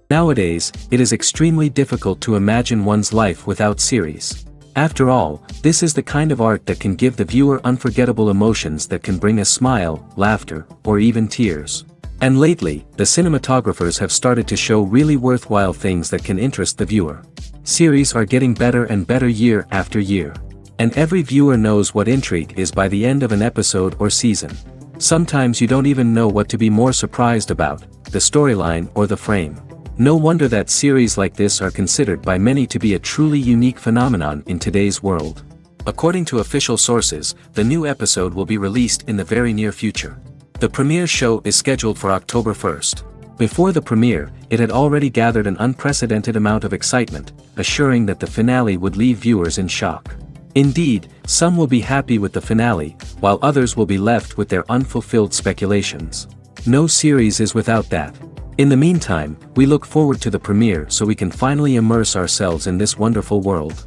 Nowadays, it is extremely difficult to imagine one's life without series. After all, this is the kind of art that can give the viewer unforgettable emotions that can bring a smile, laughter, or even tears. And lately, the cinematographers have started to show really worthwhile things that can interest the viewer. Series are getting better and better year after year. And every viewer knows what intrigue is by the end of an episode or season. Sometimes you don't even know what to be more surprised about, the storyline or the frame. No wonder that series like this are considered by many to be a truly unique phenomenon in today's world. According to official sources, the new episode will be released in the very near future. The premiere show is scheduled for October 1st. Before the premiere, it had already gathered an unprecedented amount of excitement, assuring that the finale would leave viewers in shock. Indeed, some will be happy with the finale, while others will be left with their unfulfilled speculations. No series is without that. In the meantime, we look forward to the premiere so we can finally immerse ourselves in this wonderful world.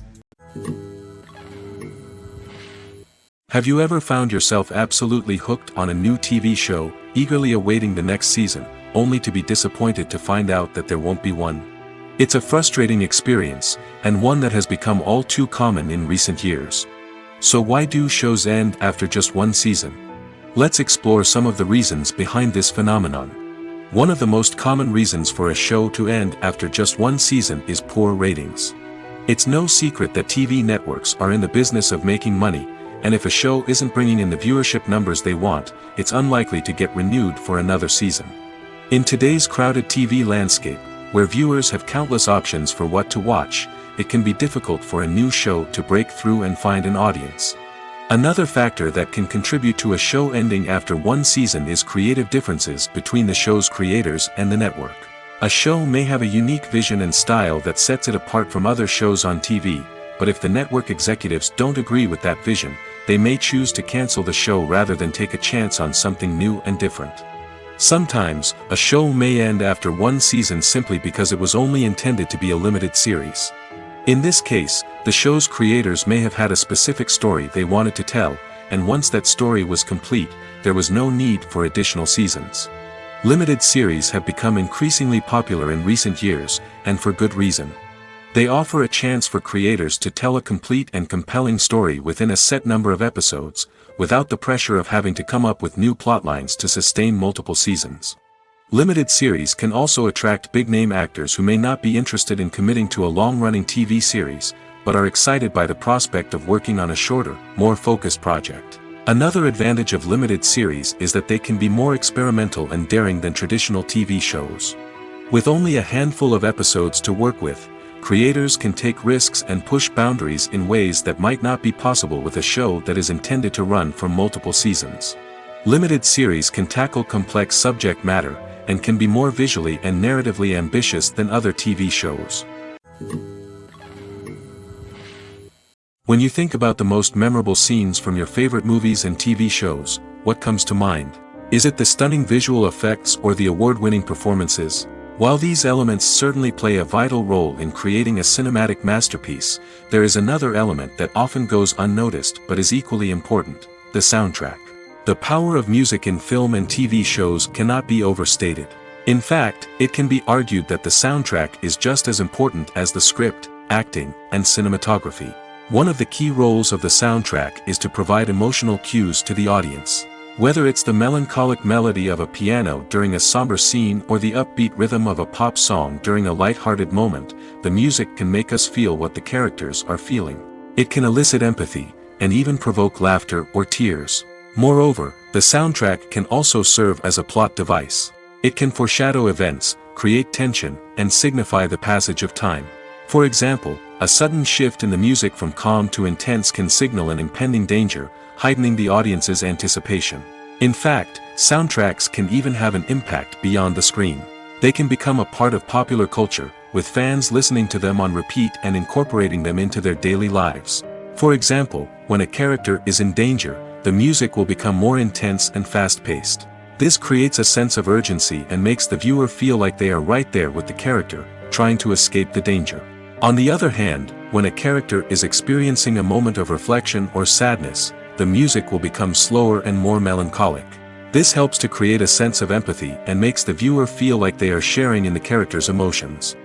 Have you ever found yourself absolutely hooked on a new TV show, eagerly awaiting the next season, only to be disappointed to find out that there won't be one? It's a frustrating experience, and one that has become all too common in recent years. So why do shows end after just one season? Let's explore some of the reasons behind this phenomenon. One of the most common reasons for a show to end after just one season is poor ratings. It's no secret that TV networks are in the business of making money, and if a show isn't bringing in the viewership numbers they want, it's unlikely to get renewed for another season. In today's crowded TV landscape, where viewers have countless options for what to watch, it can be difficult for a new show to break through and find an audience. Another factor that can contribute to a show ending after one season is creative differences between the show's creators and the network. A show may have a unique vision and style that sets it apart from other shows on TV, but if the network executives don't agree with that vision, they may choose to cancel the show rather than take a chance on something new and different. Sometimes, a show may end after one season simply because it was only intended to be a limited series. In this case, the show's creators may have had a specific story they wanted to tell, and once that story was complete, there was no need for additional seasons. Limited series have become increasingly popular in recent years, and for good reason. They offer a chance for creators to tell a complete and compelling story within a set number of episodes, without the pressure of having to come up with new plotlines to sustain multiple seasons. Limited series can also attract big-name actors who may not be interested in committing to a long-running TV series, but are excited by the prospect of working on a shorter, more focused project. Another advantage of limited series is that they can be more experimental and daring than traditional TV shows. With only a handful of episodes to work with, creators can take risks and push boundaries in ways that might not be possible with a show that is intended to run for multiple seasons. Limited series can tackle complex subject matter, and can be more visually and narratively ambitious than other TV shows. When you think about the most memorable scenes from your favorite movies and TV shows, what comes to mind? Is it the stunning visual effects or the award-winning performances? While these elements certainly play a vital role in creating a cinematic masterpiece, there is another element that often goes unnoticed but is equally important: the soundtrack. The power of music in film and TV shows cannot be overstated. In fact, it can be argued that the soundtrack is just as important as the script, acting, and cinematography. One of the key roles of the soundtrack is to provide emotional cues to the audience. Whether it's the melancholic melody of a piano during a somber scene or the upbeat rhythm of a pop song during a light-hearted moment, the music can make us feel what the characters are feeling. It can elicit empathy, and even provoke laughter or tears. Moreover, the soundtrack can also serve as a plot device. It can foreshadow events, create tension, and signify the passage of time. For example, a sudden shift in the music from calm to intense can signal an impending danger, heightening the audience's anticipation. In fact, soundtracks can even have an impact beyond the screen. They can become a part of popular culture, with fans listening to them on repeat and incorporating them into their daily lives. For example, when a character is in danger, the music will become more intense and fast-paced. This creates a sense of urgency and makes the viewer feel like they are right there with the character, trying to escape the danger. On the other hand, when a character is experiencing a moment of reflection or sadness, the music will become slower and more melancholic. This helps to create a sense of empathy and makes the viewer feel like they are sharing in the character's emotions.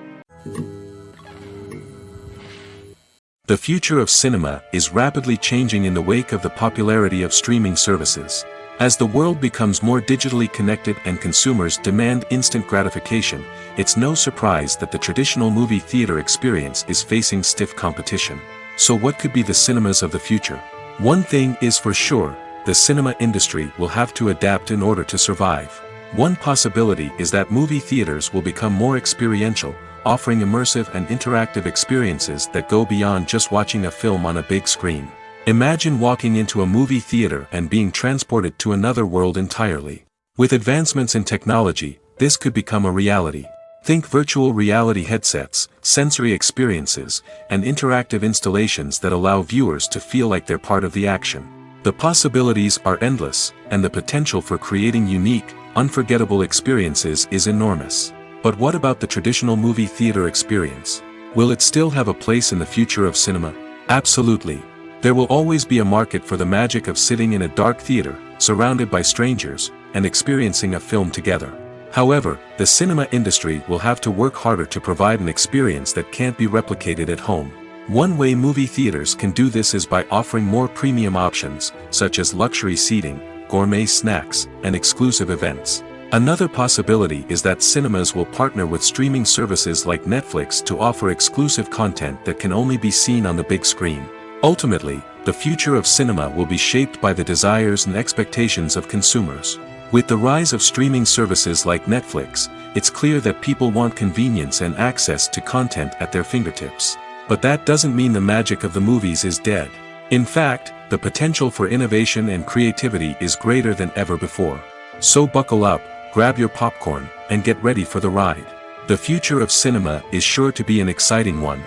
The future of cinema is rapidly changing in the wake of the popularity of streaming services. As the world becomes more digitally connected and consumers demand instant gratification, it's no surprise that the traditional movie theater experience is facing stiff competition. So what could be the cinemas of the future? One thing is for sure, the cinema industry will have to adapt in order to survive. One possibility is that movie theaters will become more experiential, offering immersive and interactive experiences that go beyond just watching a film on a big screen. Imagine walking into a movie theater and being transported to another world entirely. With advancements in technology, this could become a reality. Think virtual reality headsets, sensory experiences, and interactive installations that allow viewers to feel like they're part of the action. The possibilities are endless, and the potential for creating unique, unforgettable experiences is enormous. But what about the traditional movie theater experience? Will it still have a place in the future of cinema? Absolutely. There will always be a market for the magic of sitting in a dark theater, surrounded by strangers, and experiencing a film together. However, the cinema industry will have to work harder to provide an experience that can't be replicated at home. One way movie theaters can do this is by offering more premium options, such as luxury seating, gourmet snacks, and exclusive events. Another possibility is that cinemas will partner with streaming services like Netflix to offer exclusive content that can only be seen on the big screen. Ultimately, the future of cinema will be shaped by the desires and expectations of consumers. With the rise of streaming services like Netflix, it's clear that people want convenience and access to content at their fingertips. But that doesn't mean the magic of the movies is dead. In fact, the potential for innovation and creativity is greater than ever before. So buckle up, grab your popcorn, and get ready for the ride. The future of cinema is sure to be an exciting one.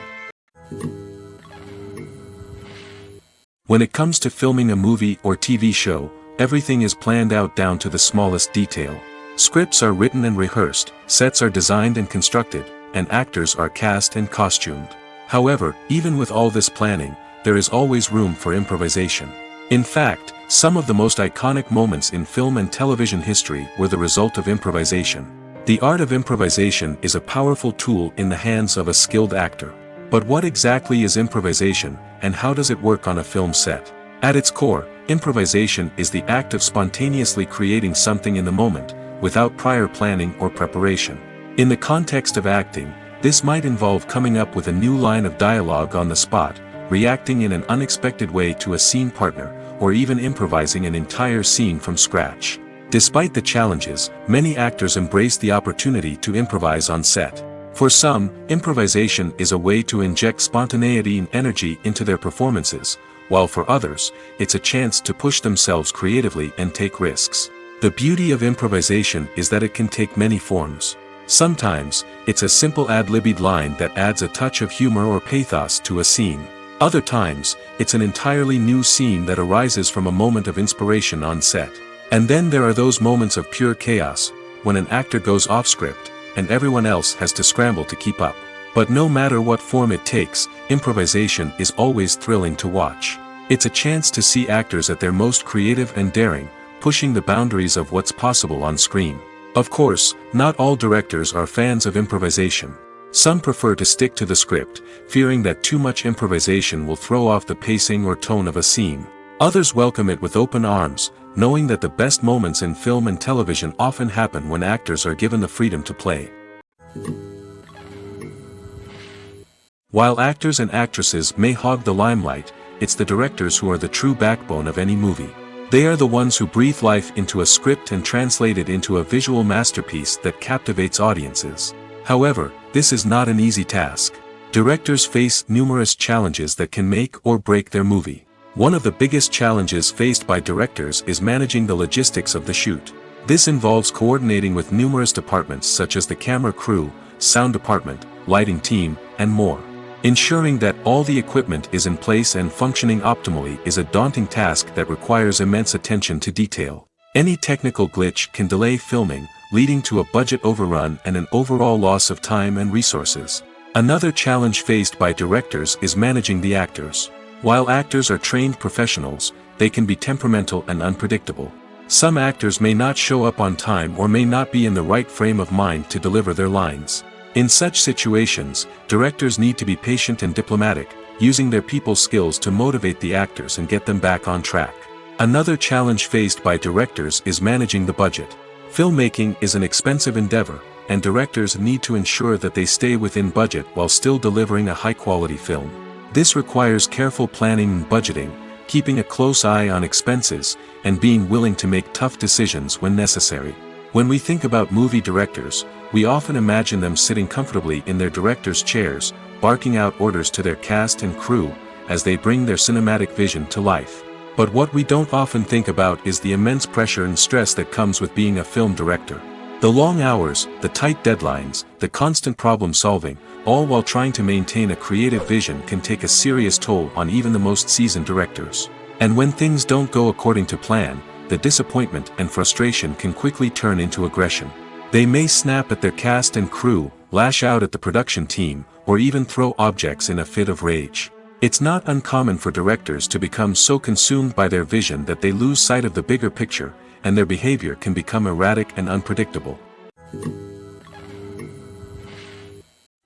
When it comes to filming a movie or TV show, everything is planned out down to the smallest detail. Scripts are written and rehearsed, sets are designed and constructed, and actors are cast and costumed. However, even with all this planning, there is always room for improvisation. In fact, some of the most iconic moments in film and television history were the result of improvisation. The art of improvisation is a powerful tool in the hands of a skilled actor. But what exactly is improvisation, and how does it work on a film set? At its core, improvisation is the act of spontaneously creating something in the moment, without prior planning or preparation. In the context of acting, this might involve coming up with a new line of dialogue on the spot, reacting in an unexpected way to a scene partner, or even improvising an entire scene from scratch. Despite the challenges, many actors embrace the opportunity to improvise on set. For some, improvisation is a way to inject spontaneity and energy into their performances, while for others, it's a chance to push themselves creatively and take risks. The beauty of improvisation is that it can take many forms. Sometimes, it's a simple ad-libbed line that adds a touch of humor or pathos to a scene. Other times, it's an entirely new scene that arises from a moment of inspiration on set. And then there are those moments of pure chaos, when an actor goes off script, and everyone else has to scramble to keep up. But no matter what form it takes, improvisation is always thrilling to watch. It's a chance to see actors at their most creative and daring, pushing the boundaries of what's possible on screen. Of course, not all directors are fans of improvisation. Some prefer to stick to the script, fearing that too much improvisation will throw off the pacing or tone of a scene. Others welcome it with open arms, knowing that the best moments in film and television often happen when actors are given the freedom to play. While actors and actresses may hog the limelight, it's the directors who are the true backbone of any movie. They are the ones who breathe life into a script and translate it into a visual masterpiece that captivates audiences. However, this is not an easy task. Directors face numerous challenges that can make or break their movie. One of the biggest challenges faced by directors is managing the logistics of the shoot. This involves coordinating with numerous departments such as the camera crew, sound department, lighting team, and more. Ensuring that all the equipment is in place and functioning optimally is a daunting task that requires immense attention to detail. Any technical glitch can delay filming, leading to a budget overrun and an overall loss of time and resources. Another challenge faced by directors is managing the actors. While actors are trained professionals, they can be temperamental and unpredictable. Some actors may not show up on time or may not be in the right frame of mind to deliver their lines. In such situations, directors need to be patient and diplomatic, using their people skills to motivate the actors and get them back on track. Another challenge faced by directors is managing the budget. Filmmaking is an expensive endeavor, and directors need to ensure that they stay within budget while still delivering a high-quality film. This requires careful planning and budgeting, keeping a close eye on expenses, and being willing to make tough decisions when necessary. When we think about movie directors, we often imagine them sitting comfortably in their director's chairs, barking out orders to their cast and crew, as they bring their cinematic vision to life. But what we don't often think about is the immense pressure and stress that comes with being a film director. The long hours, the tight deadlines, the constant problem solving, all while trying to maintain a creative vision can take a serious toll on even the most seasoned directors. And when things don't go according to plan, the disappointment and frustration can quickly turn into aggression. They may snap at their cast and crew, lash out at the production team, or even throw objects in a fit of rage. It's not uncommon for directors to become so consumed by their vision that they lose sight of the bigger picture, and their behavior can become erratic and unpredictable.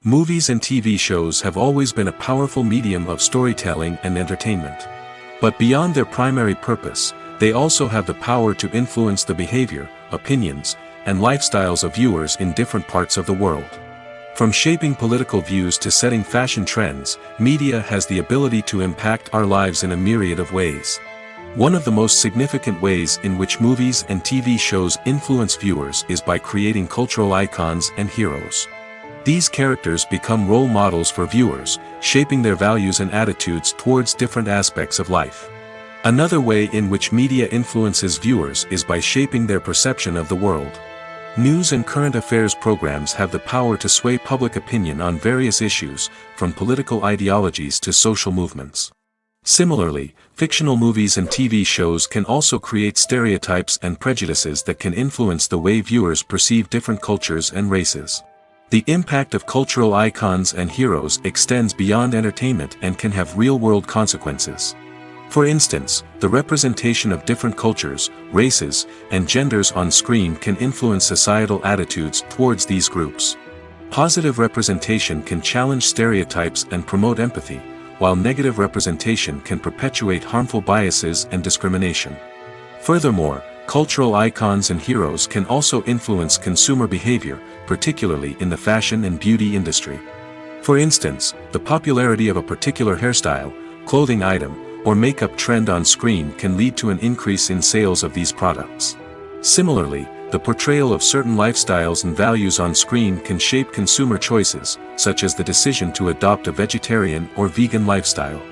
Movies and TV shows have always been a powerful medium of storytelling and entertainment. But beyond their primary purpose, they also have the power to influence the behavior, opinions, and lifestyles of viewers in different parts of the world. From shaping political views to setting fashion trends, media has the ability to impact our lives in a myriad of ways. One of the most significant ways in which movies and TV shows influence viewers is by creating cultural icons and heroes. These characters become role models for viewers, shaping their values and attitudes towards different aspects of life. Another way in which media influences viewers is by shaping their perception of the world. News and current affairs programs have the power to sway public opinion on various issues, from political ideologies to social movements. Similarly, fictional movies and TV shows can also create stereotypes and prejudices that can influence the way viewers perceive different cultures and races. The impact of cultural icons and heroes extends beyond entertainment and can have real-world consequences. For instance, the representation of different cultures, races, and genders on screen can influence societal attitudes towards these groups. Positive representation can challenge stereotypes and promote empathy, while negative representation can perpetuate harmful biases and discrimination. Furthermore, cultural icons and heroes can also influence consumer behavior, particularly in the fashion and beauty industry. For instance, the popularity of a particular hairstyle, clothing item, or makeup trend on screen can lead to an increase in sales of these products. Similarly, the portrayal of certain lifestyles and values on screen can shape consumer choices, such as the decision to adopt a vegetarian or vegan lifestyle.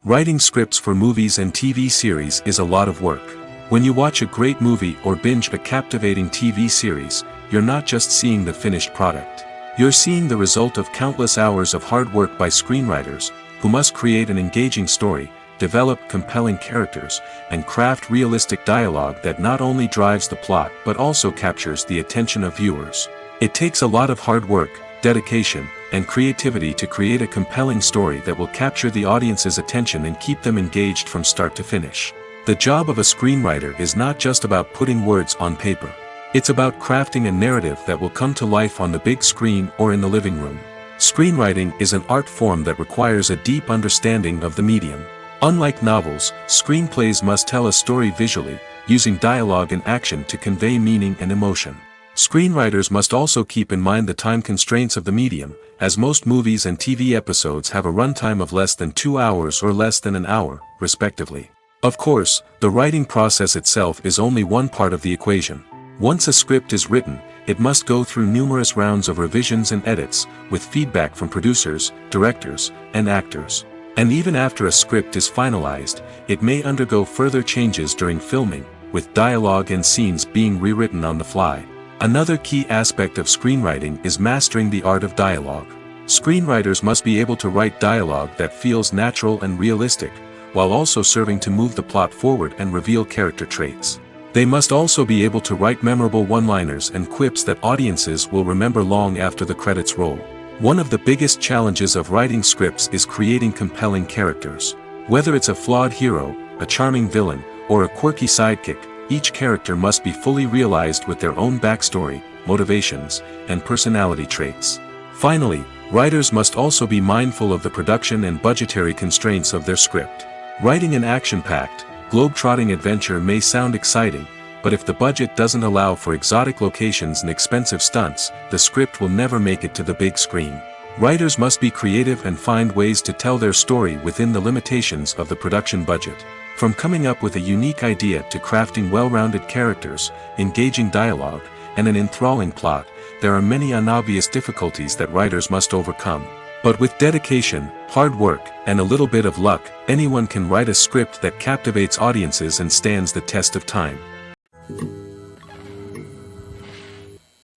Writing scripts for movies and TV series is a lot of work. When you watch a great movie or binge a captivating TV series, you're not just seeing the finished product. You're seeing the result of countless hours of hard work by screenwriters, who must create an engaging story, develop compelling characters, and craft realistic dialogue that not only drives the plot but also captures the attention of viewers. It takes a lot of hard work, dedication, and creativity to create a compelling story that will capture the audience's attention and keep them engaged from start to finish. The job of a screenwriter is not just about putting words on paper. It's about crafting a narrative that will come to life on the big screen or in the living room. Screenwriting is an art form that requires a deep understanding of the medium. Unlike novels, screenplays must tell a story visually, using dialogue and action to convey meaning and emotion. Screenwriters must also keep in mind the time constraints of the medium, as most movies and TV episodes have a runtime of less than 2 hours or less than an hour, respectively. Of course, the writing process itself is only one part of the equation. Once a script is written, it must go through numerous rounds of revisions and edits, with feedback from producers, directors, and actors. And even after a script is finalized, it may undergo further changes during filming, with dialogue and scenes being rewritten on the fly. Another key aspect of screenwriting is mastering the art of dialogue. Screenwriters must be able to write dialogue that feels natural and realistic, while also serving to move the plot forward and reveal character traits. They must also be able to write memorable one-liners and quips that audiences will remember long after the credits roll. One of the biggest challenges of writing scripts is creating compelling characters. Whether it's a flawed hero, a charming villain, or a quirky sidekick, each character must be fully realized with their own backstory, motivations, and personality traits. Finally, writers must also be mindful of the production and budgetary constraints of their script. Writing an action-packed, globe-trotting adventure may sound exciting, but if the budget doesn't allow for exotic locations and expensive stunts, the script will never make it to the big screen. Writers must be creative and find ways to tell their story within the limitations of the production budget. From coming up with a unique idea to crafting well-rounded characters, engaging dialogue, and an enthralling plot, there are many unobvious difficulties that writers must overcome. But with dedication, hard work, and a little bit of luck, anyone can write a script that captivates audiences and stands the test of time.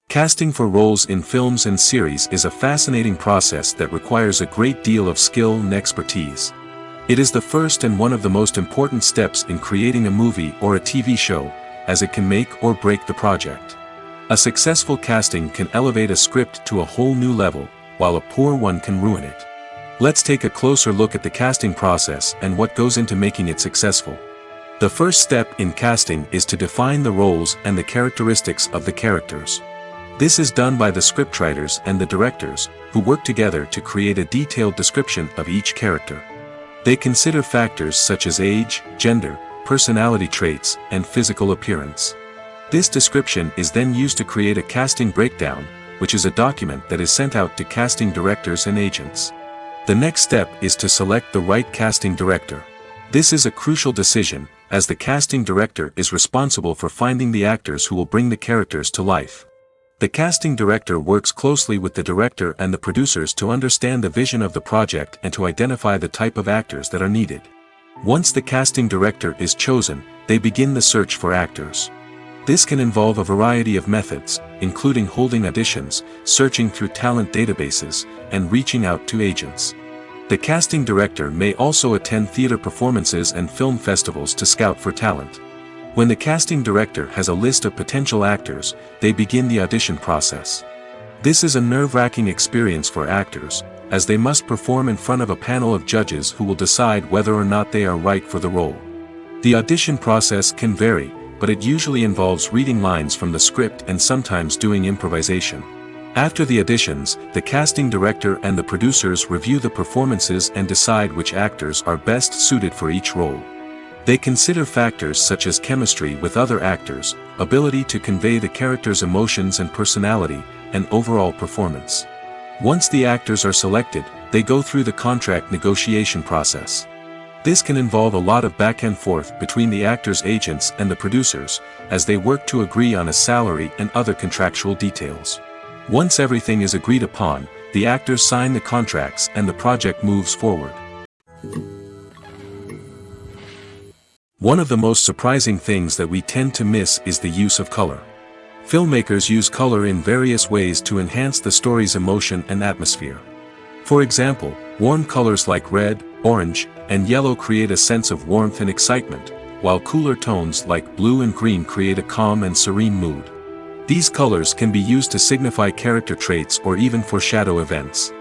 Casting for roles in films and series is a fascinating process that requires a great deal of skill and expertise. It is the first and one of the most important steps in creating a movie or a TV show, as it can make or break the project. A successful casting can elevate a script to a whole new level, while a poor one can ruin it. Let's take a closer look at the casting process and what goes into making it successful. The first step in casting is to define the roles and the characteristics of the characters. This is done by the scriptwriters and the directors, who work together to create a detailed description of each character. They consider factors such as age, gender, personality traits, and physical appearance. This description is then used to create a casting breakdown, which is a document that is sent out to casting directors and agents. The next step is to select the right casting director. This is a crucial decision, as the casting director is responsible for finding the actors who will bring the characters to life. The casting director works closely with the director and the producers to understand the vision of the project and to identify the type of actors that are needed. Once the casting director is chosen, they begin the search for actors. This can involve a variety of methods, including holding auditions, searching through talent databases, and reaching out to agents. The casting director may also attend theater performances and film festivals to scout for talent. When the casting director has a list of potential actors, they begin the audition process. This is a nerve-wracking experience for actors, as they must perform in front of a panel of judges who will decide whether or not they are right for the role. The audition process can vary, but it usually involves reading lines from the script and sometimes doing improvisation. After the auditions, the casting director and the producers review the performances and decide which actors are best suited for each role. They consider factors such as chemistry with other actors, ability to convey the character's emotions and personality, and overall performance. Once the actors are selected, they go through the contract negotiation process. This can involve a lot of back and forth between the actors' agents and the producers, as they work to agree on a salary and other contractual details. Once everything is agreed upon, the actors sign the contracts and the project moves forward. One of the most surprising things that we tend to miss is the use of color. Filmmakers use color in various ways to enhance the story's emotion and atmosphere. For example, warm colors like red, orange, and yellow create a sense of warmth and excitement, while cooler tones like blue and green create a calm and serene mood. These colors can be used to signify character traits or even foreshadow events.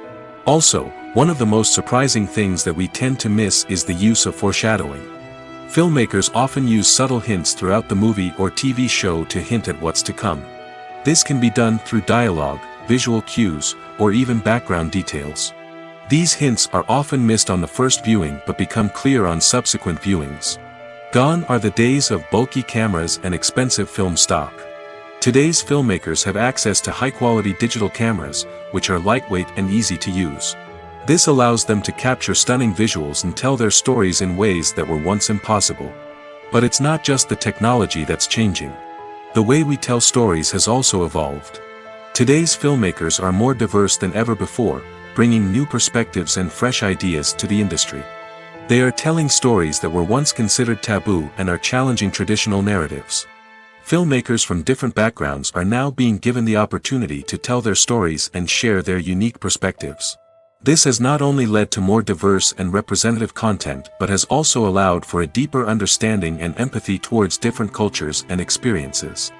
Also, one of the most surprising things that we tend to miss is the use of foreshadowing. Filmmakers often use subtle hints throughout the movie or TV show to hint at what's to come. This can be done through dialogue, visual cues, or even background details. These hints are often missed on the first viewing but become clear on subsequent viewings. Gone are the days of bulky cameras and expensive film stock. Today's filmmakers have access to high-quality digital cameras, which are lightweight and easy to use. This allows them to capture stunning visuals and tell their stories in ways that were once impossible. But it's not just the technology that's changing. The way we tell stories has also evolved. Today's filmmakers are more diverse than ever before, bringing new perspectives and fresh ideas to the industry. They are telling stories that were once considered taboo and are challenging traditional narratives. Filmmakers from different backgrounds are now being given the opportunity to tell their stories and share their unique perspectives. This has not only led to more diverse and representative content but has also allowed for a deeper understanding and empathy towards different cultures and experiences.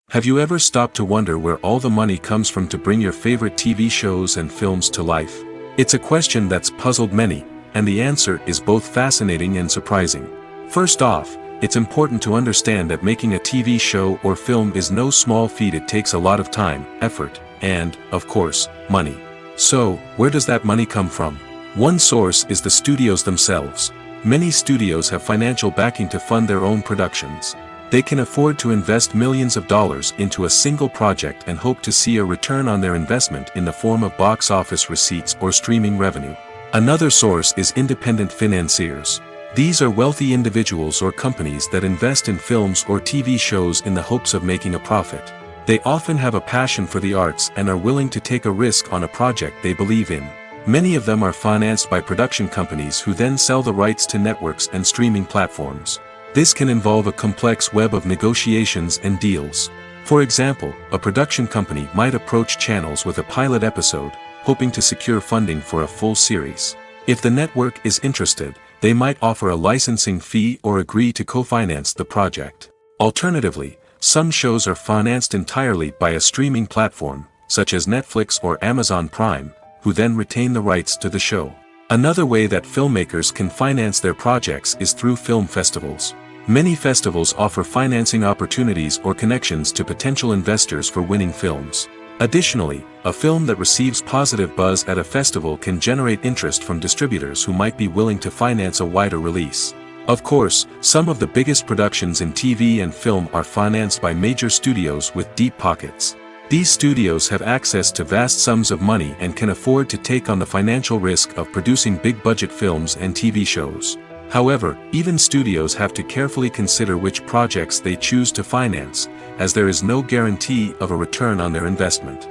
Have you ever stopped to wonder where all the money comes from to bring your favorite TV shows and films to life? It's a question that's puzzled many, And the answer is both fascinating and surprising. First off, it's important to understand that making a TV show or film is no small feat. It takes a lot of time, effort, and, of course, money. So, where does that money come from? One source is the studios themselves. Many studios have financial backing to fund their own productions. They can afford to invest millions of dollars into a single project and hope to see a return on their investment in the form of box office receipts or streaming revenue. Another source is independent financiers. These are wealthy individuals or companies that invest in films or TV shows in the hopes of making a profit. They often have a passion for the arts and are willing to take a risk on a project they believe in. Many of them are financed by production companies who then sell the rights to networks and streaming platforms. This can involve a complex web of negotiations and deals. For example, a production company might approach channels with a pilot episode, hoping to secure funding for a full series. If the network is interested, they might offer a licensing fee or agree to co-finance the project. Alternatively, some shows are financed entirely by a streaming platform, such as Netflix or Amazon Prime, who then retain the rights to the show. Another way that filmmakers can finance their projects is through film festivals. Many festivals offer financing opportunities or connections to potential investors for winning films. Additionally, a film that receives positive buzz at a festival can generate interest from distributors who might be willing to finance a wider release. Of course, some of the biggest productions in TV and film are financed by major studios with deep pockets. These studios have access to vast sums of money and can afford to take on the financial risk of producing big-budget films and TV shows. However, even studios have to carefully consider which projects they choose to finance, as there is no guarantee of a return on their investment.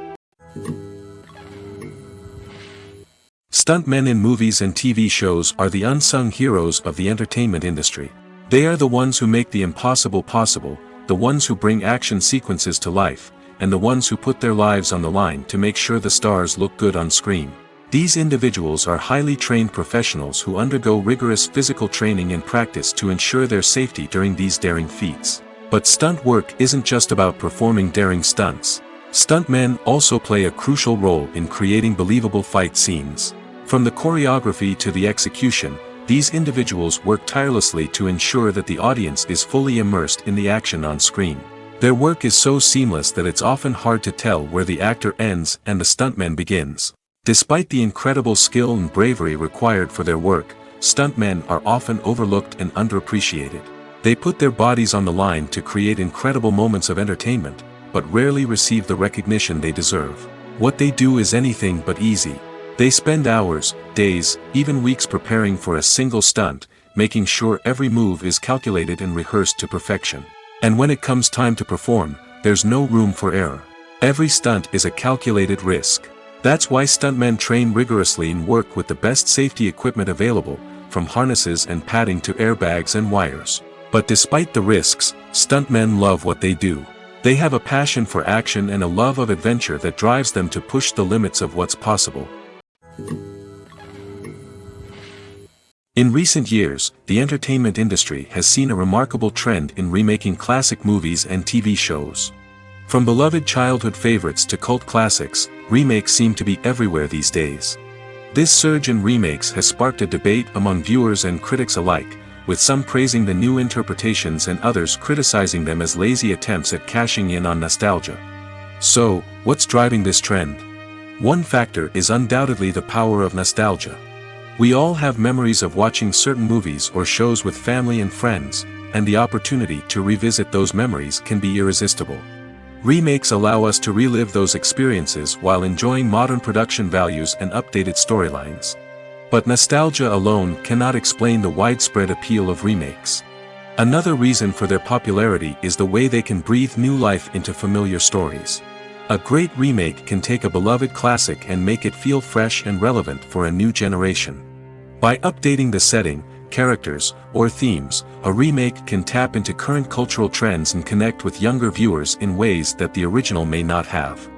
Stuntmen in movies and TV shows are the unsung heroes of the entertainment industry. They are the ones who make the impossible possible, the ones who bring action sequences to life, and the ones who put their lives on the line to make sure the stars look good on screen. These individuals are highly trained professionals who undergo rigorous physical training and practice to ensure their safety during these daring feats. But stunt work isn't just about performing daring stunts. Stuntmen also play a crucial role in creating believable fight scenes. From the choreography to the execution, these individuals work tirelessly to ensure that the audience is fully immersed in the action on screen. Their work is so seamless that it's often hard to tell where the actor ends and the stuntman begins. Despite the incredible skill and bravery required for their work, stuntmen are often overlooked and underappreciated. They put their bodies on the line to create incredible moments of entertainment, but rarely receive the recognition they deserve. What they do is anything but easy. They spend hours, days, even weeks preparing for a single stunt, making sure every move is calculated and rehearsed to perfection. And when it comes time to perform, there's no room for error. Every stunt is a calculated risk. That's why stuntmen train rigorously and work with the best safety equipment available, from harnesses and padding to airbags and wires. But despite the risks, stuntmen love what they do. They have a passion for action and a love of adventure that drives them to push the limits of what's possible. In recent years, the entertainment industry has seen a remarkable trend in remaking classic movies and TV shows. From beloved childhood favorites to cult classics, remakes seem to be everywhere these days. This surge in remakes has sparked a debate among viewers and critics alike, with some praising the new interpretations and others criticizing them as lazy attempts at cashing in on nostalgia. So, what's driving this trend? One factor is undoubtedly the power of nostalgia. We all have memories of watching certain movies or shows with family and friends, and the opportunity to revisit those memories can be irresistible. Remakes allow us to relive those experiences while enjoying modern production values and updated storylines. But nostalgia alone cannot explain the widespread appeal of remakes. Another reason for their popularity is the way they can breathe new life into familiar stories. A great remake can take a beloved classic and make it feel fresh and relevant for a new generation. By updating the setting, characters, or themes, a remake can tap into current cultural trends and connect with younger viewers in ways that the original may not have.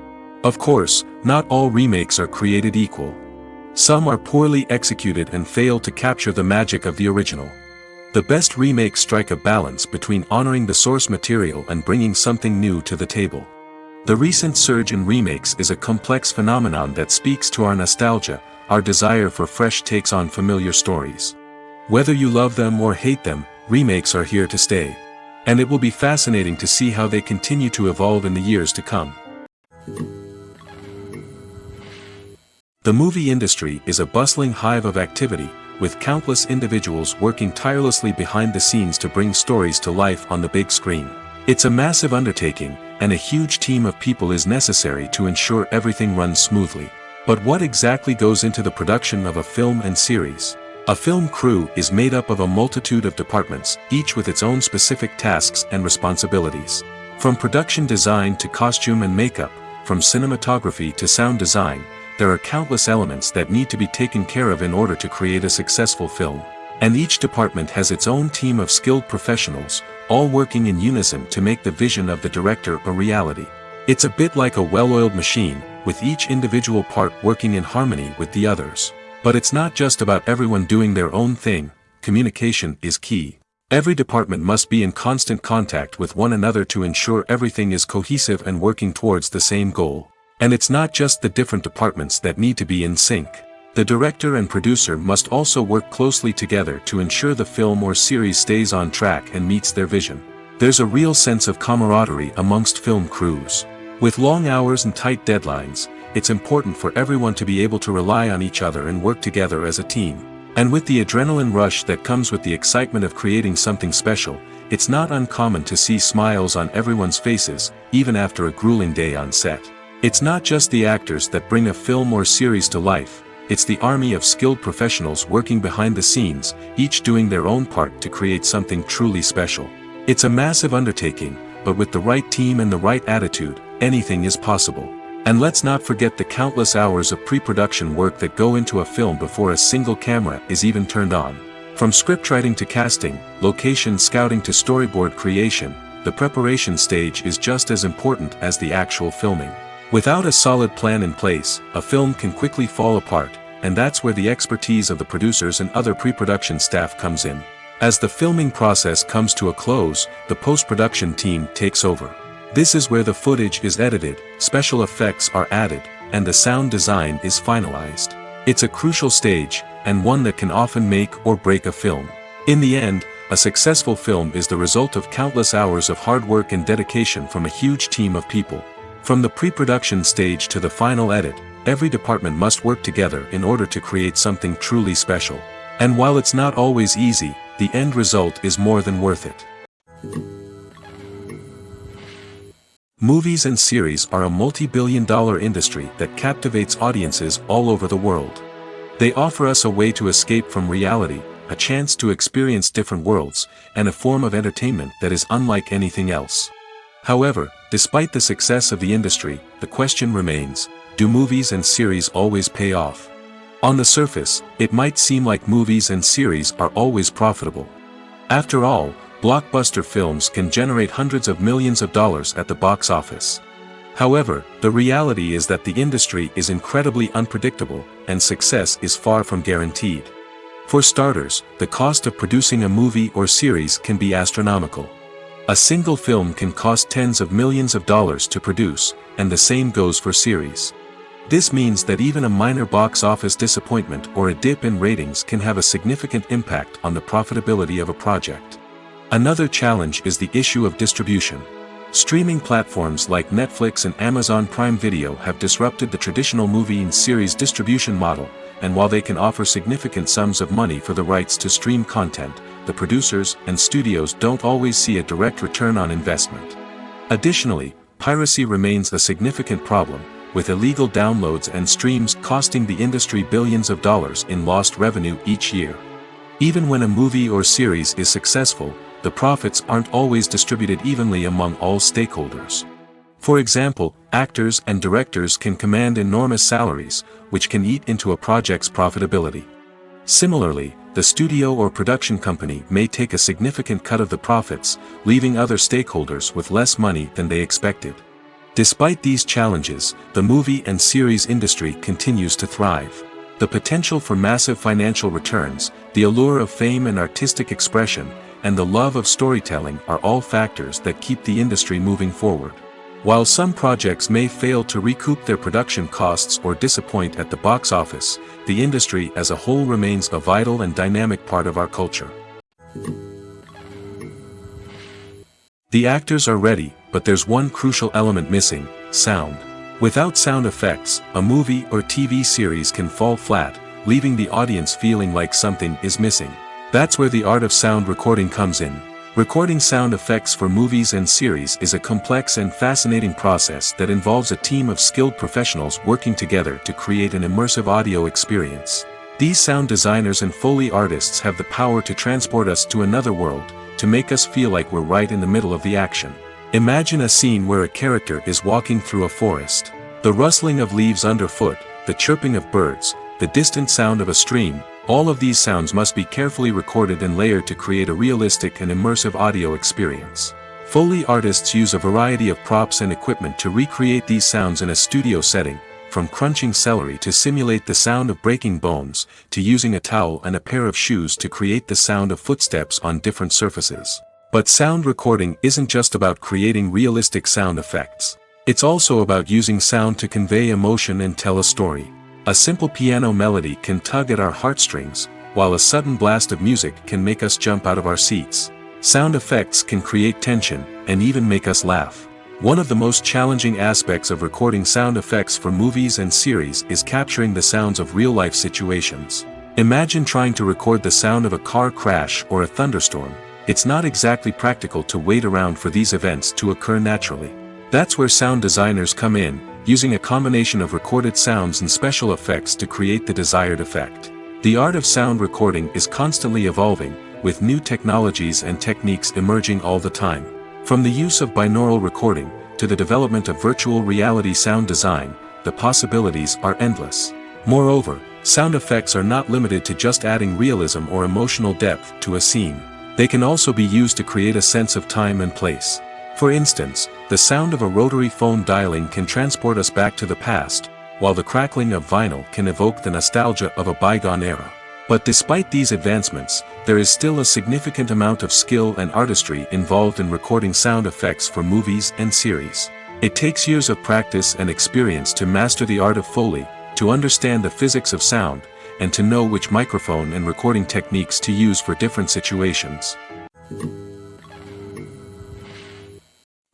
Of course, not all remakes are created equal. Some are poorly executed and fail to capture the magic of the original. The best remakes strike a balance between honoring the source material and bringing something new to the table. The recent surge in remakes is a complex phenomenon that speaks to our nostalgia, our desire for fresh takes on familiar stories. Whether you love them or hate them, remakes are here to stay. And it will be fascinating to see how they continue to evolve in the years to come. The movie industry is a bustling hive of activity, with countless individuals working tirelessly behind the scenes to bring stories to life on the big screen. It's a massive undertaking, and a huge team of people is necessary to ensure everything runs smoothly. But what exactly goes into the production of a film and series? A film crew is made up of a multitude of departments, each with its own specific tasks and responsibilities. From production design to costume and makeup, from cinematography to sound design, there are countless elements that need to be taken care of in order to create a successful film. And each department has its own team of skilled professionals, all working in unison to make the vision of the director a reality. It's a bit like a well-oiled machine, with each individual part working in harmony with the others. But it's not just about everyone doing their own thing. Communication is key. Every department must be in constant contact with one another to ensure everything is cohesive and working towards the same goal. And it's not just the different departments that need to be in sync. The director and producer must also work closely together to ensure the film or series stays on track and meets their vision. There's a real sense of camaraderie amongst film crews. With long hours and tight deadlines, it's important for everyone to be able to rely on each other and work together as a team. And with the adrenaline rush that comes with the excitement of creating something special, it's not uncommon to see smiles on everyone's faces, even after a grueling day on set. It's not just the actors that bring a film or series to life, it's the army of skilled professionals working behind the scenes, each doing their own part to create something truly special. It's a massive undertaking, but with the right team and the right attitude, anything is possible. And let's not forget the countless hours of pre-production work that go into a film before a single camera is even turned on. From scriptwriting to casting, location scouting to storyboard creation, the preparation stage is just as important as the actual filming. Without a solid plan in place, a film can quickly fall apart, and that's where the expertise of the producers and other pre-production staff comes in. As the filming process comes to a close, the post-production team takes over. This is where the footage is edited, special effects are added, and the sound design is finalized. It's a crucial stage, and one that can often make or break a film. In the end, a successful film is the result of countless hours of hard work and dedication from a huge team of people. From the pre-production stage to the final edit, every department must work together in order to create something truly special. And while it's not always easy, the end result is more than worth it. Movies and series are a multi-billion-dollar industry that captivates audiences all over the world. They offer us a way to escape from reality, a chance to experience different worlds, and a form of entertainment that is unlike anything else. However, despite the success of the industry, the question remains, do movies and series always pay off? On the surface, it might seem like movies and series are always profitable. After all, blockbuster films can generate hundreds of millions of dollars at the box office. However, the reality is that the industry is incredibly unpredictable, and success is far from guaranteed. For starters, the cost of producing a movie or series can be astronomical. A single film can cost tens of millions of dollars to produce, and the same goes for series. This means that even a minor box office disappointment or a dip in ratings can have a significant impact on the profitability of a project. Another challenge is the issue of distribution. Streaming platforms like Netflix and Amazon Prime Video have disrupted the traditional movie and series distribution model, and while they can offer significant sums of money for the rights to stream content, the producers and studios don't always see a direct return on investment. Additionally, piracy remains a significant problem, with illegal downloads and streams costing the industry billions of dollars in lost revenue each year. Even when a movie or series is successful, the profits aren't always distributed evenly among all stakeholders. For example, actors and directors can command enormous salaries, which can eat into a project's profitability. Similarly, the studio or production company may take a significant cut of the profits, leaving other stakeholders with less money than they expected. Despite these challenges, the movie and series industry continues to thrive. The potential for massive financial returns, the allure of fame and artistic expression, and the love of storytelling are all factors that keep the industry moving forward. While some projects may fail to recoup their production costs or disappoint at the box office, the industry as a whole remains a vital and dynamic part of our culture. The actors are ready, but there's one crucial element missing: sound. Without sound effects, a movie or TV series can fall flat, leaving the audience feeling like something is missing. That's where the art of sound recording comes in. Recording sound effects for movies and series is a complex and fascinating process that involves a team of skilled professionals working together to create an immersive audio experience. These sound designers and Foley artists have the power to transport us to another world, to make us feel like we're right in the middle of the action. Imagine a scene where a character is walking through a forest. The rustling of leaves underfoot, the chirping of birds, the distant sound of a stream, all of these sounds must be carefully recorded and layered to create a realistic and immersive audio experience. Foley artists use a variety of props and equipment to recreate these sounds in a studio setting, from crunching celery to simulate the sound of breaking bones, to using a towel and a pair of shoes to create the sound of footsteps on different surfaces. But sound recording isn't just about creating realistic sound effects. It's also about using sound to convey emotion and tell a story. A simple piano melody can tug at our heartstrings, while a sudden blast of music can make us jump out of our seats. Sound effects can create tension, and even make us laugh. One of the most challenging aspects of recording sound effects for movies and series is capturing the sounds of real-life situations. Imagine trying to record the sound of a car crash or a thunderstorm. It's not exactly practical to wait around for these events to occur naturally. That's where sound designers come in, using a combination of recorded sounds and special effects to create the desired effect. The art of sound recording is constantly evolving, with new technologies and techniques emerging all the time. From the use of binaural recording, to the development of virtual reality sound design, the possibilities are endless. Moreover, sound effects are not limited to just adding realism or emotional depth to a scene. They can also be used to create a sense of time and place. For instance, the sound of a rotary phone dialing can transport us back to the past, while the crackling of vinyl can evoke the nostalgia of a bygone era. But despite these advancements, there is still a significant amount of skill and artistry involved in recording sound effects for movies and series. It takes years of practice and experience to master the art of Foley, to understand the physics of sound, and to know which microphone and recording techniques to use for different situations.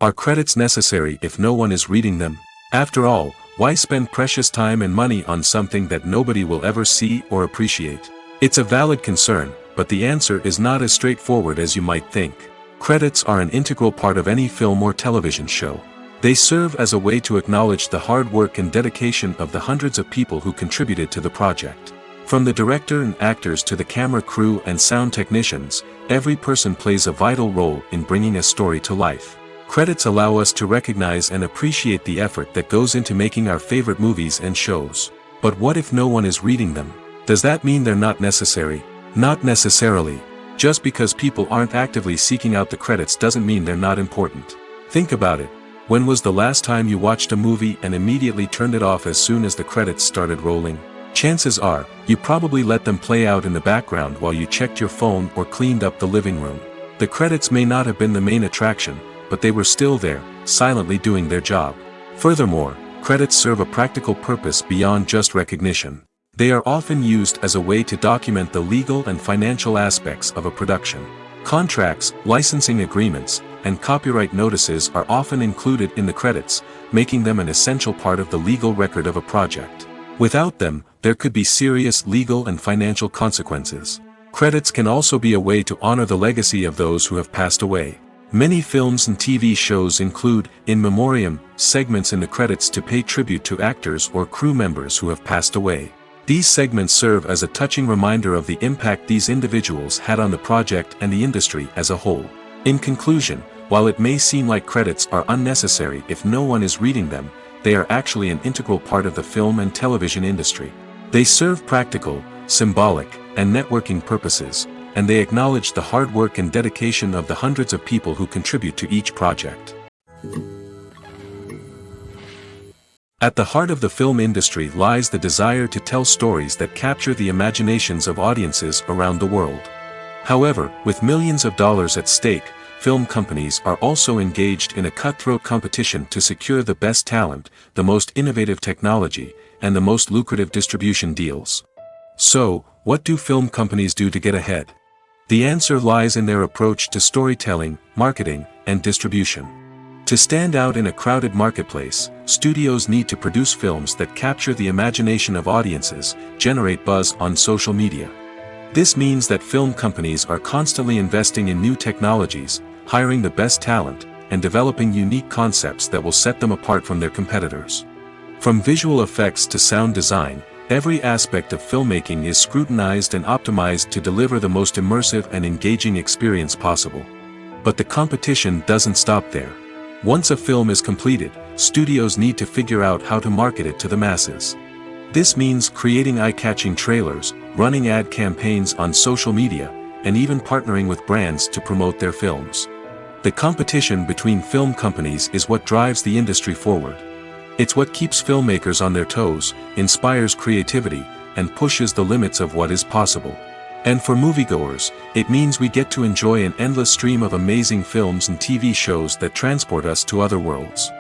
Are credits necessary if no one is reading them? After all, why spend precious time and money on something that nobody will ever see or appreciate? It's a valid concern, but the answer is not as straightforward as you might think. Credits are an integral part of any film or television show. They serve as a way to acknowledge the hard work and dedication of the hundreds of people who contributed to the project. From the director and actors to the camera crew and sound technicians, every person plays a vital role in bringing a story to life. Credits allow us to recognize and appreciate the effort that goes into making our favorite movies and shows. But what if no one is reading them? Does that mean they're not necessary? Not necessarily. Just because people aren't actively seeking out the credits doesn't mean they're not important. Think about it. When was the last time you watched a movie and immediately turned it off as soon as the credits started rolling? Chances are, you probably let them play out in the background while you checked your phone or cleaned up the living room. The credits may not have been the main attraction, but they were still there, silently doing their job. Furthermore, credits serve a practical purpose beyond just recognition. They are often used as a way to document the legal and financial aspects of a production. Contracts, licensing agreements, and copyright notices are often included in the credits, making them an essential part of the legal record of a project. Without them, there could be serious legal and financial consequences. Credits can also be a way to honor the legacy of those who have passed away. Many films and TV shows include, in memoriam, segments in the credits to pay tribute to actors or crew members who have passed away. These segments serve as a touching reminder of the impact these individuals had on the project and the industry as a whole. In conclusion, while it may seem like credits are unnecessary if no one is reading them, they are actually an integral part of the film and television industry. They serve practical, symbolic, and networking purposes, and they acknowledge the hard work and dedication of the hundreds of people who contribute to each project. At the heart of the film industry lies the desire to tell stories that capture the imaginations of audiences around the world. However, with millions of dollars at stake, film companies are also engaged in a cutthroat competition to secure the best talent, the most innovative technology, and the most lucrative distribution deals. So, what do film companies do to get ahead? The answer lies in their approach to storytelling, marketing, and distribution. To stand out in a crowded marketplace, studios need to produce films that capture the imagination of audiences, generate buzz on social media. This means that film companies are constantly investing in new technologies, hiring the best talent, and developing unique concepts that will set them apart from their competitors. From visual effects to sound design, every aspect of filmmaking is scrutinized and optimized to deliver the most immersive and engaging experience possible. But the competition doesn't stop there. Once a film is completed, studios need to figure out how to market it to the masses. This means creating eye-catching trailers, running ad campaigns on social media, and even partnering with brands to promote their films. The competition between film companies is what drives the industry forward. It's what keeps filmmakers on their toes, inspires creativity, and pushes the limits of what is possible. And for moviegoers, it means we get to enjoy an endless stream of amazing films and TV shows that transport us to other worlds.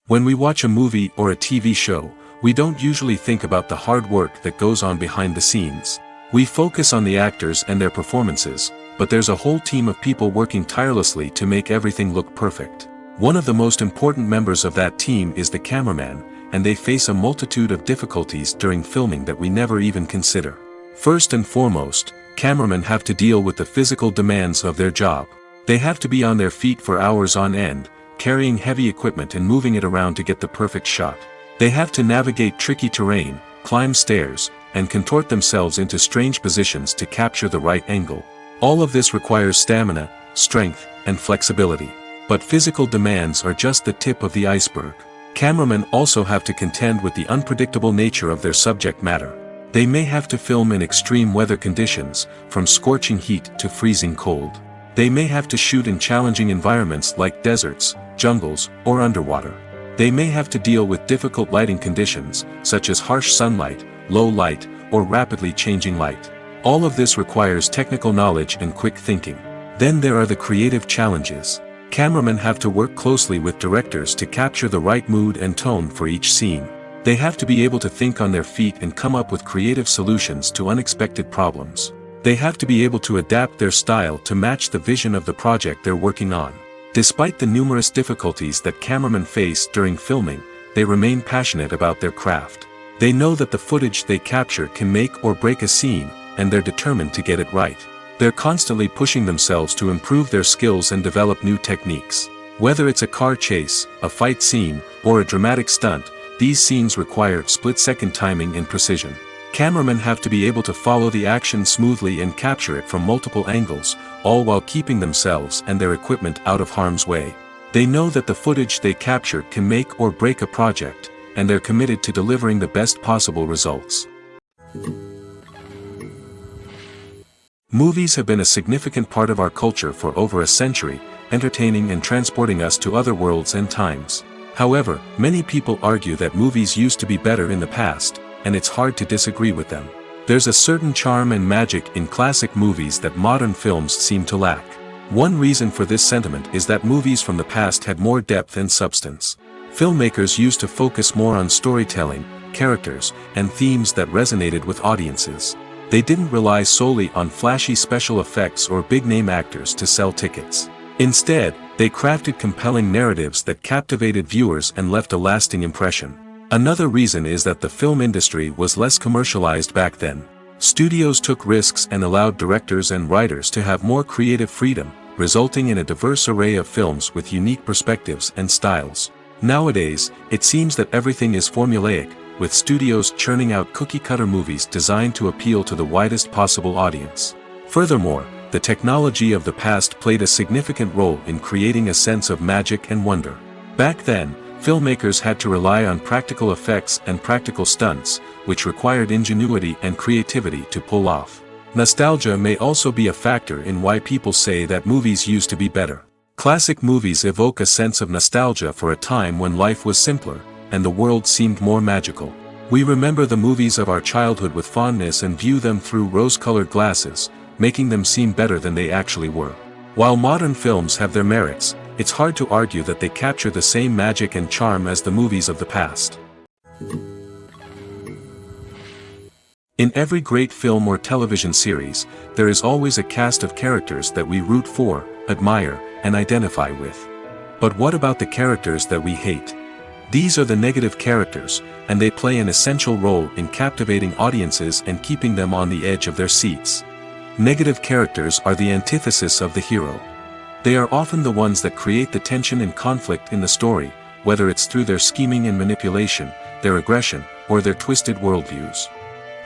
When we watch a movie or a TV show, we don't usually think about the hard work that goes on behind the scenes. We focus on the actors and their performances, but there's a whole team of people working tirelessly to make everything look perfect. One of the most important members of that team is the cameraman, and they face a multitude of difficulties during filming that we never even consider. First and foremost, cameramen have to deal with the physical demands of their job. They have to be on their feet for hours on end, carrying heavy equipment and moving it around to get the perfect shot. They have to navigate tricky terrain, climb stairs, and contort themselves into strange positions to capture the right angle. All of this requires stamina, strength, and flexibility. But physical demands are just the tip of the iceberg. Cameramen also have to contend with the unpredictable nature of their subject matter. They may have to film in extreme weather conditions, from scorching heat to freezing cold. They may have to shoot in challenging environments like deserts, jungles, or underwater. They may have to deal with difficult lighting conditions, such as harsh sunlight, low light, or rapidly changing light. All of this requires technical knowledge and quick thinking. Then there are the creative challenges. Cameramen have to work closely with directors to capture the right mood and tone for each scene. They have to be able to think on their feet and come up with creative solutions to unexpected problems. They have to be able to adapt their style to match the vision of the project they're working on. Despite the numerous difficulties that cameramen face during filming, they remain passionate about their craft. They know that the footage they capture can make or break a scene, and they're determined to get it right. They're constantly pushing themselves to improve their skills and develop new techniques. Whether it's a car chase, a fight scene, or a dramatic stunt, these scenes require split-second timing and precision. Cameramen have to be able to follow the action smoothly and capture it from multiple angles, all while keeping themselves and their equipment out of harm's way. They know that the footage they capture can make or break a project, and they're committed to delivering the best possible results. Movies have been a significant part of our culture for over a century, entertaining and transporting us to other worlds and times. However, many people argue that movies used to be better in the past, and it's hard to disagree with them. There's a certain charm and magic in classic movies that modern films seem to lack. One reason for this sentiment is that movies from the past had more depth and substance. Filmmakers used to focus more on storytelling, characters, and themes that resonated with audiences. They didn't rely solely on flashy special effects or big-name actors to sell tickets. Instead, they crafted compelling narratives that captivated viewers and left a lasting impression. Another reason is that the film industry was less commercialized back then. Studios took risks and allowed directors and writers to have more creative freedom, resulting in a diverse array of films with unique perspectives and styles. Nowadays, it seems that everything is formulaic, with studios churning out cookie-cutter movies designed to appeal to the widest possible audience. Furthermore, the technology of the past played a significant role in creating a sense of magic and wonder. Back then, filmmakers had to rely on practical effects and practical stunts, which required ingenuity and creativity to pull off. Nostalgia may also be a factor in why people say that movies used to be better. Classic movies evoke a sense of nostalgia for a time when life was simpler, and the world seemed more magical. We remember the movies of our childhood with fondness and view them through rose-colored glasses, making them seem better than they actually were. While modern films have their merits, it's hard to argue that they capture the same magic and charm as the movies of the past. In every great film or television series, there is always a cast of characters that we root for, admire, and identify with. But what about the characters that we hate? These are the negative characters, and they play an essential role in captivating audiences and keeping them on the edge of their seats. Negative characters are the antithesis of the hero. They are often the ones that create the tension and conflict in the story, whether it's through their scheming and manipulation, their aggression, or their twisted worldviews.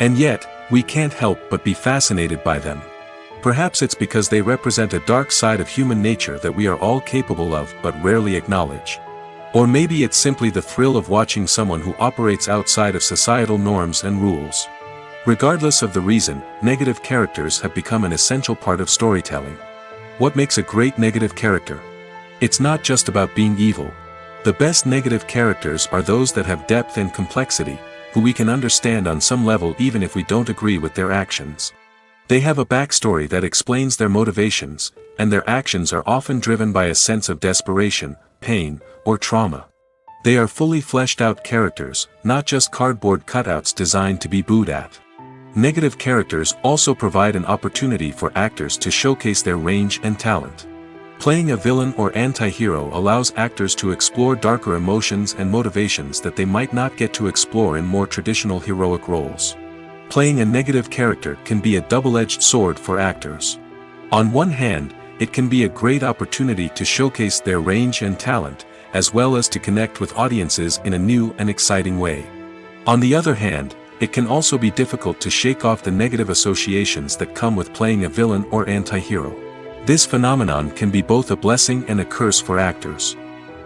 And yet, we can't help but be fascinated by them. Perhaps it's because they represent a dark side of human nature that we are all capable of but rarely acknowledge. Or maybe it's simply the thrill of watching someone who operates outside of societal norms and rules. Regardless of the reason, negative characters have become an essential part of storytelling. What makes a great negative character? It's not just about being evil. The best negative characters are those that have depth and complexity, who we can understand on some level even if we don't agree with their actions. They have a backstory that explains their motivations, and their actions are often driven by a sense of desperation, pain, or trauma. They are fully fleshed out characters, not just cardboard cutouts designed to be booed at. Negative characters also provide an opportunity for actors to showcase their range and talent. Playing a villain or anti-hero allows actors to explore darker emotions and motivations that they might not get to explore in more traditional heroic roles. Playing a negative character can be a double-edged sword for actors. On one hand, it can be a great opportunity to showcase their range and talent, as well as to connect with audiences in a new and exciting way. On the other hand, it can also be difficult to shake off the negative associations that come with playing a villain or anti-hero. This phenomenon can be both a blessing and a curse for actors.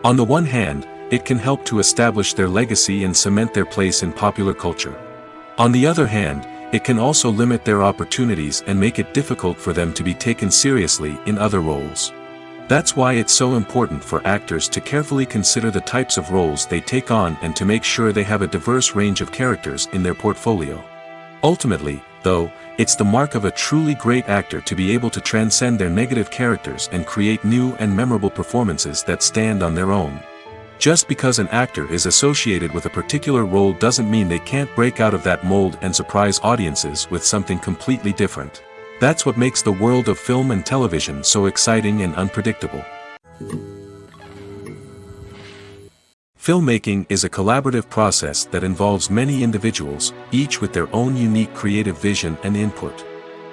On the one hand, it can help to establish their legacy and cement their place in popular culture. On the other hand, it can also limit their opportunities and make it difficult for them to be taken seriously in other roles. That's why it's so important for actors to carefully consider the types of roles they take on and to make sure they have a diverse range of characters in their portfolio. Ultimately, though, it's the mark of a truly great actor to be able to transcend their negative characters and create new and memorable performances that stand on their own. Just because an actor is associated with a particular role doesn't mean they can't break out of that mold and surprise audiences with something completely different. That's what makes the world of film and television so exciting and unpredictable. Filmmaking is a collaborative process that involves many individuals, each with their own unique creative vision and input.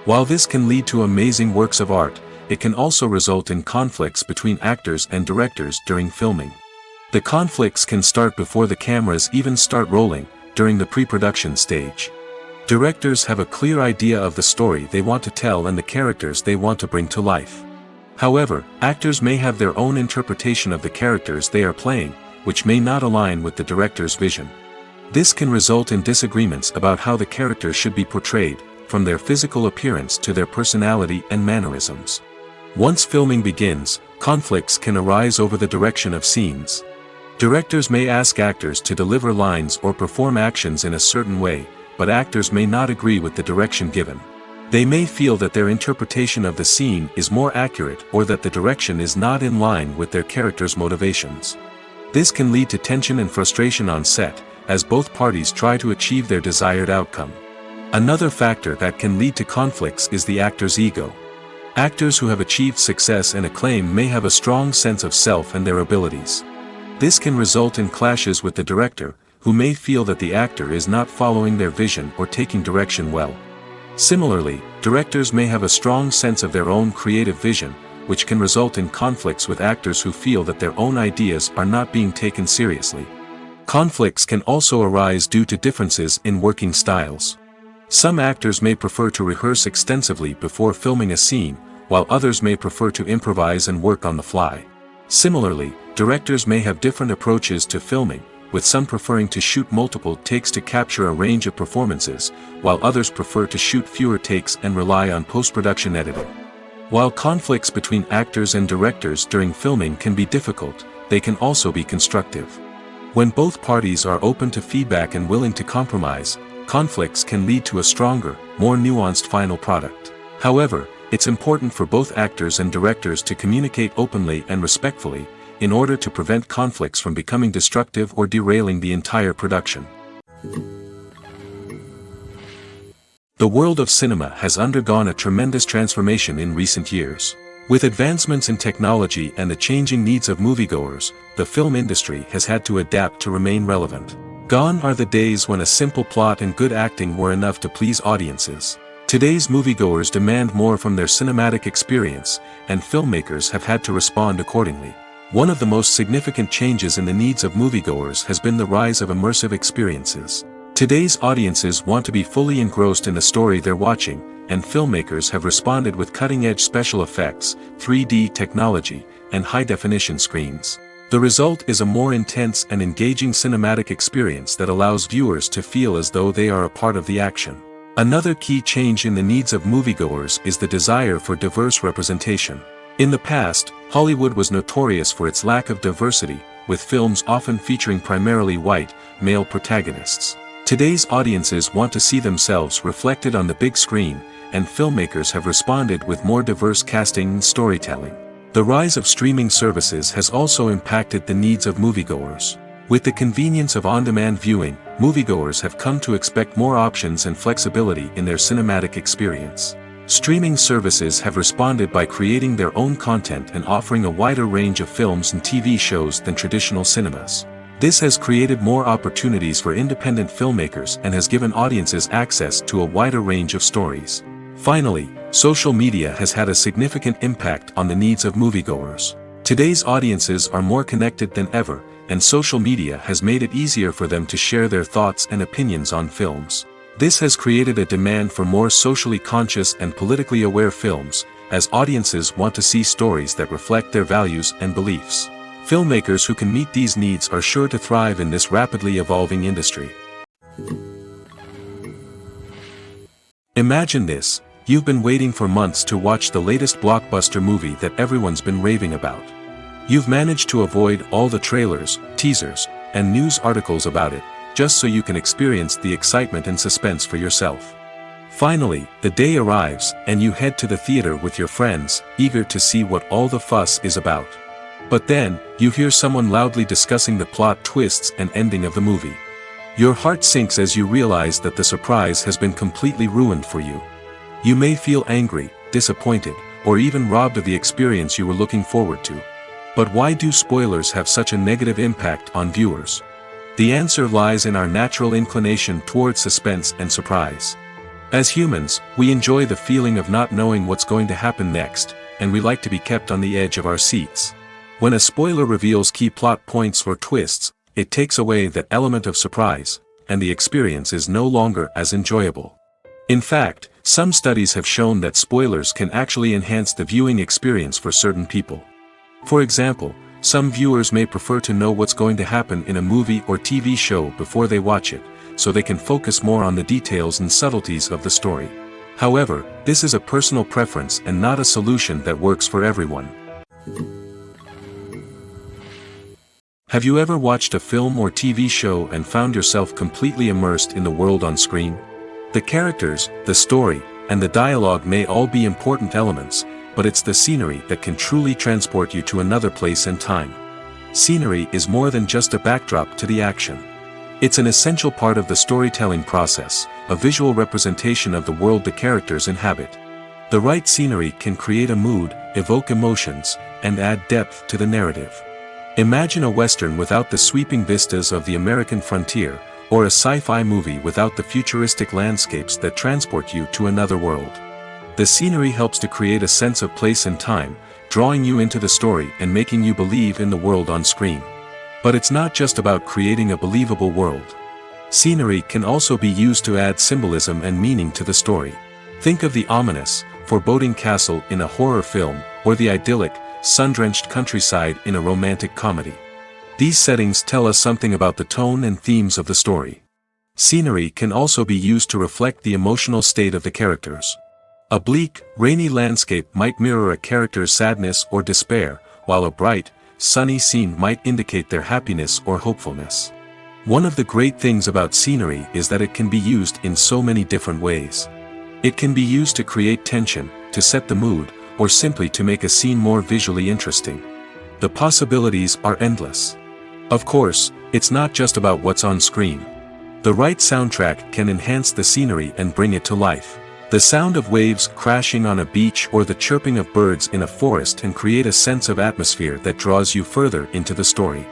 While this can lead to amazing works of art, it can also result in conflicts between actors and directors during filming. The conflicts can start before the cameras even start rolling, during the pre-production stage. Directors have a clear idea of the story they want to tell and the characters they want to bring to life. However, actors may have their own interpretation of the characters they are playing, which may not align with the director's vision. This can result in disagreements about how the characters should be portrayed, from their physical appearance to their personality and mannerisms. Once filming begins, conflicts can arise over the direction of scenes. Directors may ask actors to deliver lines or perform actions in a certain way, but actors may not agree with the direction given. They may feel that their interpretation of the scene is more accurate or that the direction is not in line with their character's motivations. This can lead to tension and frustration on set, as both parties try to achieve their desired outcome. Another factor that can lead to conflicts is the actor's ego. Actors who have achieved success and acclaim may have a strong sense of self and their abilities. This can result in clashes with the director, who may feel that the actor is not following their vision or taking direction well. Similarly, directors may have a strong sense of their own creative vision, which can result in conflicts with actors who feel that their own ideas are not being taken seriously. Conflicts can also arise due to differences in working styles. Some actors may prefer to rehearse extensively before filming a scene, while others may prefer to improvise and work on the fly. Similarly, directors may have different approaches to filming, with some preferring to shoot multiple takes to capture a range of performances, while others prefer to shoot fewer takes and rely on post-production editing. While conflicts between actors and directors during filming can be difficult, they can also be constructive. When both parties are open to feedback and willing to compromise, conflicts can lead to a stronger, more nuanced final product. However, it's important for both actors and directors to communicate openly and respectfully, in order to prevent conflicts from becoming destructive or derailing the entire production. The world of cinema has undergone a tremendous transformation in recent years. With advancements in technology and the changing needs of moviegoers, the film industry has had to adapt to remain relevant. Gone are the days when a simple plot and good acting were enough to please audiences. Today's moviegoers demand more from their cinematic experience, and filmmakers have had to respond accordingly. One of the most significant changes in the needs of moviegoers has been the rise of immersive experiences. Today's audiences want to be fully engrossed in the story they're watching, and filmmakers have responded with cutting-edge special effects, 3D technology, and high-definition screens. The result is a more intense and engaging cinematic experience that allows viewers to feel as though they are a part of the action. Another key change in the needs of moviegoers is the desire for diverse representation. In the past, Hollywood was notorious for its lack of diversity, with films often featuring primarily white, male protagonists. Today's audiences want to see themselves reflected on the big screen, and filmmakers have responded with more diverse casting and storytelling. The rise of streaming services has also impacted the needs of moviegoers. With the convenience of on-demand viewing, moviegoers have come to expect more options and flexibility in their cinematic experience. Streaming services have responded by creating their own content and offering a wider range of films and TV shows than traditional cinemas. This has created more opportunities for independent filmmakers and has given audiences access to a wider range of stories. Finally, social media has had a significant impact on the needs of moviegoers. Today's audiences are more connected than ever, and social media has made it easier for them to share their thoughts and opinions on films. This has created a demand for more socially conscious and politically aware films, as audiences want to see stories that reflect their values and beliefs. Filmmakers who can meet these needs are sure to thrive in this rapidly evolving industry. Imagine this: you've been waiting for months to watch the latest blockbuster movie that everyone's been raving about. You've managed to avoid all the trailers, teasers, and news articles about it, just so you can experience the excitement and suspense for yourself. Finally, the day arrives, and you head to the theater with your friends, eager to see what all the fuss is about. But then, you hear someone loudly discussing the plot twists and ending of the movie. Your heart sinks as you realize that the surprise has been completely ruined for you. You may feel angry, disappointed, or even robbed of the experience you were looking forward to. But why do spoilers have such a negative impact on viewers? The answer lies in our natural inclination toward suspense and surprise. As humans, we enjoy the feeling of not knowing what's going to happen next, and we like to be kept on the edge of our seats. When a spoiler reveals key plot points or twists, it takes away that element of surprise, and the experience is no longer as enjoyable. In fact, some studies have shown that spoilers can actually enhance the viewing experience for certain people. For example, some viewers may prefer to know what's going to happen in a movie or TV show before they watch it, so they can focus more on the details and subtleties of the story. However, this is a personal preference and not a solution that works for everyone. Have you ever watched a film or TV show and found yourself completely immersed in the world on screen? The characters, the story, and the dialogue may all be important elements, but it's the scenery that can truly transport you to another place and time. Scenery is more than just a backdrop to the action. It's an essential part of the storytelling process, a visual representation of the world the characters inhabit. The right scenery can create a mood, evoke emotions, and add depth to the narrative. Imagine a Western without the sweeping vistas of the American frontier, or a sci-fi movie without the futuristic landscapes that transport you to another world. The scenery helps to create a sense of place and time, drawing you into the story and making you believe in the world on screen. But it's not just about creating a believable world. Scenery can also be used to add symbolism and meaning to the story. Think of the ominous, foreboding castle in a horror film, or the idyllic, sun-drenched countryside in a romantic comedy. These settings tell us something about the tone and themes of the story. Scenery can also be used to reflect the emotional state of the characters. A bleak, rainy landscape might mirror a character's sadness or despair, while a bright, sunny scene might indicate their happiness or hopefulness. One of the great things about scenery is that it can be used in so many different ways. It can be used to create tension, to set the mood, or simply to make a scene more visually interesting. The possibilities are endless. Of course, it's not just about what's on screen. The right soundtrack can enhance the scenery and bring it to life. The sound of waves crashing on a beach or the chirping of birds in a forest can create a sense of atmosphere that draws you further into the story.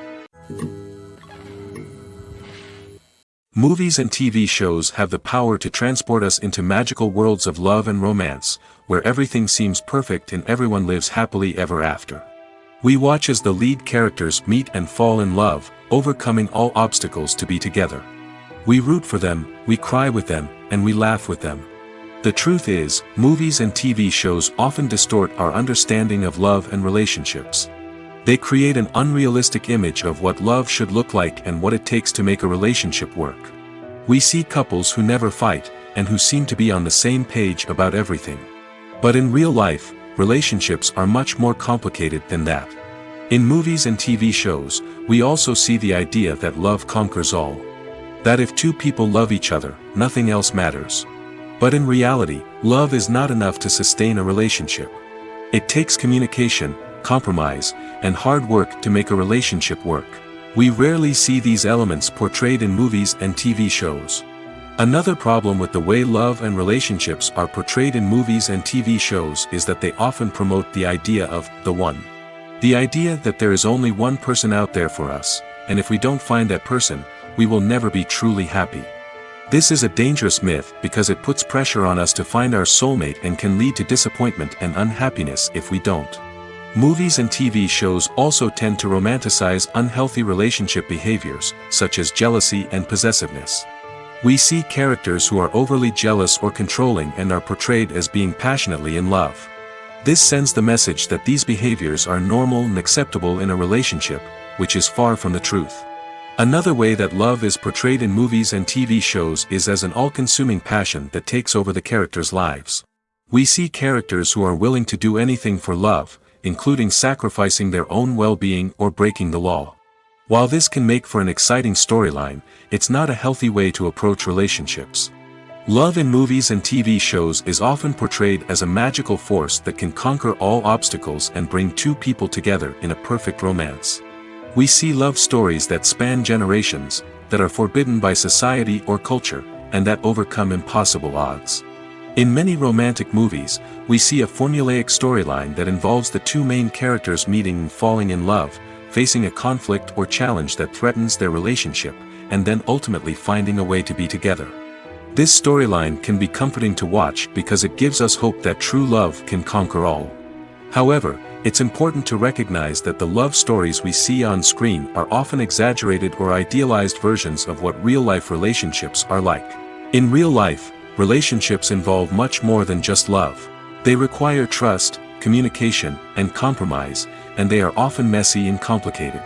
Movies and TV shows have the power to transport us into magical worlds of love and romance, where everything seems perfect and everyone lives happily ever after. We watch as the lead characters meet and fall in love, overcoming all obstacles to be together. We root for them, we cry with them, and we laugh with them. The truth is, movies and TV shows often distort our understanding of love and relationships. They create an unrealistic image of what love should look like and what it takes to make a relationship work. We see couples who never fight, and who seem to be on the same page about everything. But in real life, relationships are much more complicated than that. In movies and TV shows, we also see the idea that love conquers all. That if two people love each other, nothing else matters. But in reality, love is not enough to sustain a relationship. It takes communication, compromise, and hard work to make a relationship work. We rarely see these elements portrayed in movies and TV shows. Another problem with the way love and relationships are portrayed in movies and TV shows is that they often promote the idea of the one. The idea that there is only one person out there for us, and if we don't find that person, we will never be truly happy. This is a dangerous myth because it puts pressure on us to find our soulmate and can lead to disappointment and unhappiness if we don't. Movies and TV shows also tend to romanticize unhealthy relationship behaviors, such as jealousy and possessiveness. We see characters who are overly jealous or controlling and are portrayed as being passionately in love. This sends the message that these behaviors are normal and acceptable in a relationship, which is far from the truth. Another way that love is portrayed in movies and TV shows is as an all-consuming passion that takes over the characters' lives. We see characters who are willing to do anything for love, including sacrificing their own well-being or breaking the law. While this can make for an exciting storyline, it's not a healthy way to approach relationships. Love in movies and TV shows is often portrayed as a magical force that can conquer all obstacles and bring two people together in a perfect romance. We see love stories that span generations, that are forbidden by society or culture, and that overcome impossible odds. In many romantic movies, we see a formulaic storyline that involves the two main characters meeting and falling in love, facing a conflict or challenge that threatens their relationship, and then ultimately finding a way to be together. This storyline can be comforting to watch because it gives us hope that true love can conquer all. However, it's important to recognize that the love stories we see on screen are often exaggerated or idealized versions of what real-life relationships are like. In real life, relationships involve much more than just love. They require trust, communication, and compromise, and they are often messy and complicated.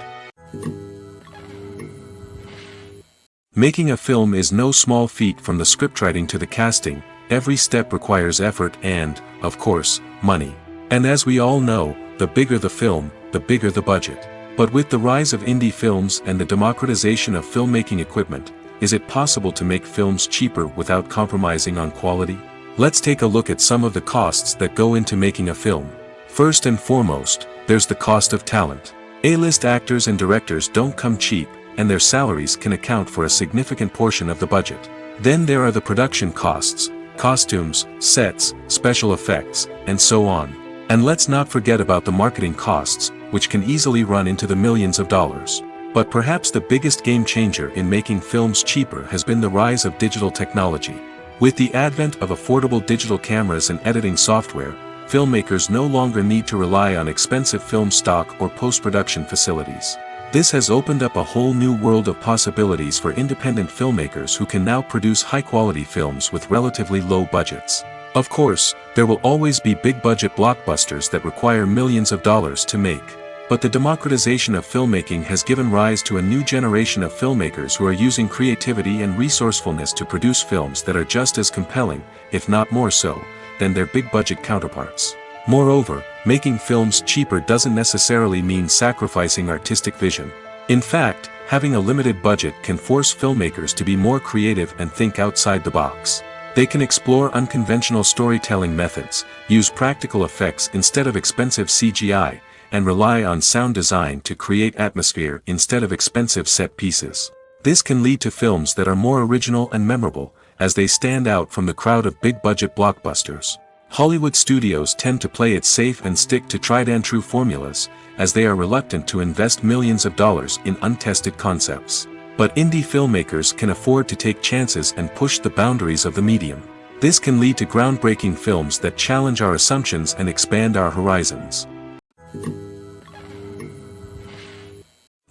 Making a film is no small feat. From the scriptwriting to the casting, every step requires effort and, of course, money. And as we all know, the bigger the film, the bigger the budget. But with the rise of indie films and the democratization of filmmaking equipment, is it possible to make films cheaper without compromising on quality? Let's take a look at some of the costs that go into making a film. First and foremost, there's the cost of talent. A-list actors and directors don't come cheap, and their salaries can account for a significant portion of the budget. Then there are the production costs, costumes, sets, special effects, and so on. And let's not forget about the marketing costs, which can easily run into the millions of dollars. But perhaps the biggest game changer in making films cheaper has been the rise of digital technology. With the advent of affordable digital cameras and editing software, filmmakers no longer need to rely on expensive film stock or post-production facilities. This has opened up a whole new world of possibilities for independent filmmakers who can now produce high-quality films with relatively low budgets. Of course, there will always be big-budget blockbusters that require millions of dollars to make. But the democratization of filmmaking has given rise to a new generation of filmmakers who are using creativity and resourcefulness to produce films that are just as compelling, if not more so, than their big-budget counterparts. Moreover, making films cheaper doesn't necessarily mean sacrificing artistic vision. In fact, having a limited budget can force filmmakers to be more creative and think outside the box. They can explore unconventional storytelling methods, use practical effects instead of expensive CGI, and rely on sound design to create atmosphere instead of expensive set pieces. This can lead to films that are more original and memorable, as they stand out from the crowd of big-budget blockbusters. Hollywood studios tend to play it safe and stick to tried-and-true formulas, as they are reluctant to invest millions of dollars in untested concepts. But indie filmmakers can afford to take chances and push the boundaries of the medium. This can lead to groundbreaking films that challenge our assumptions and expand our horizons.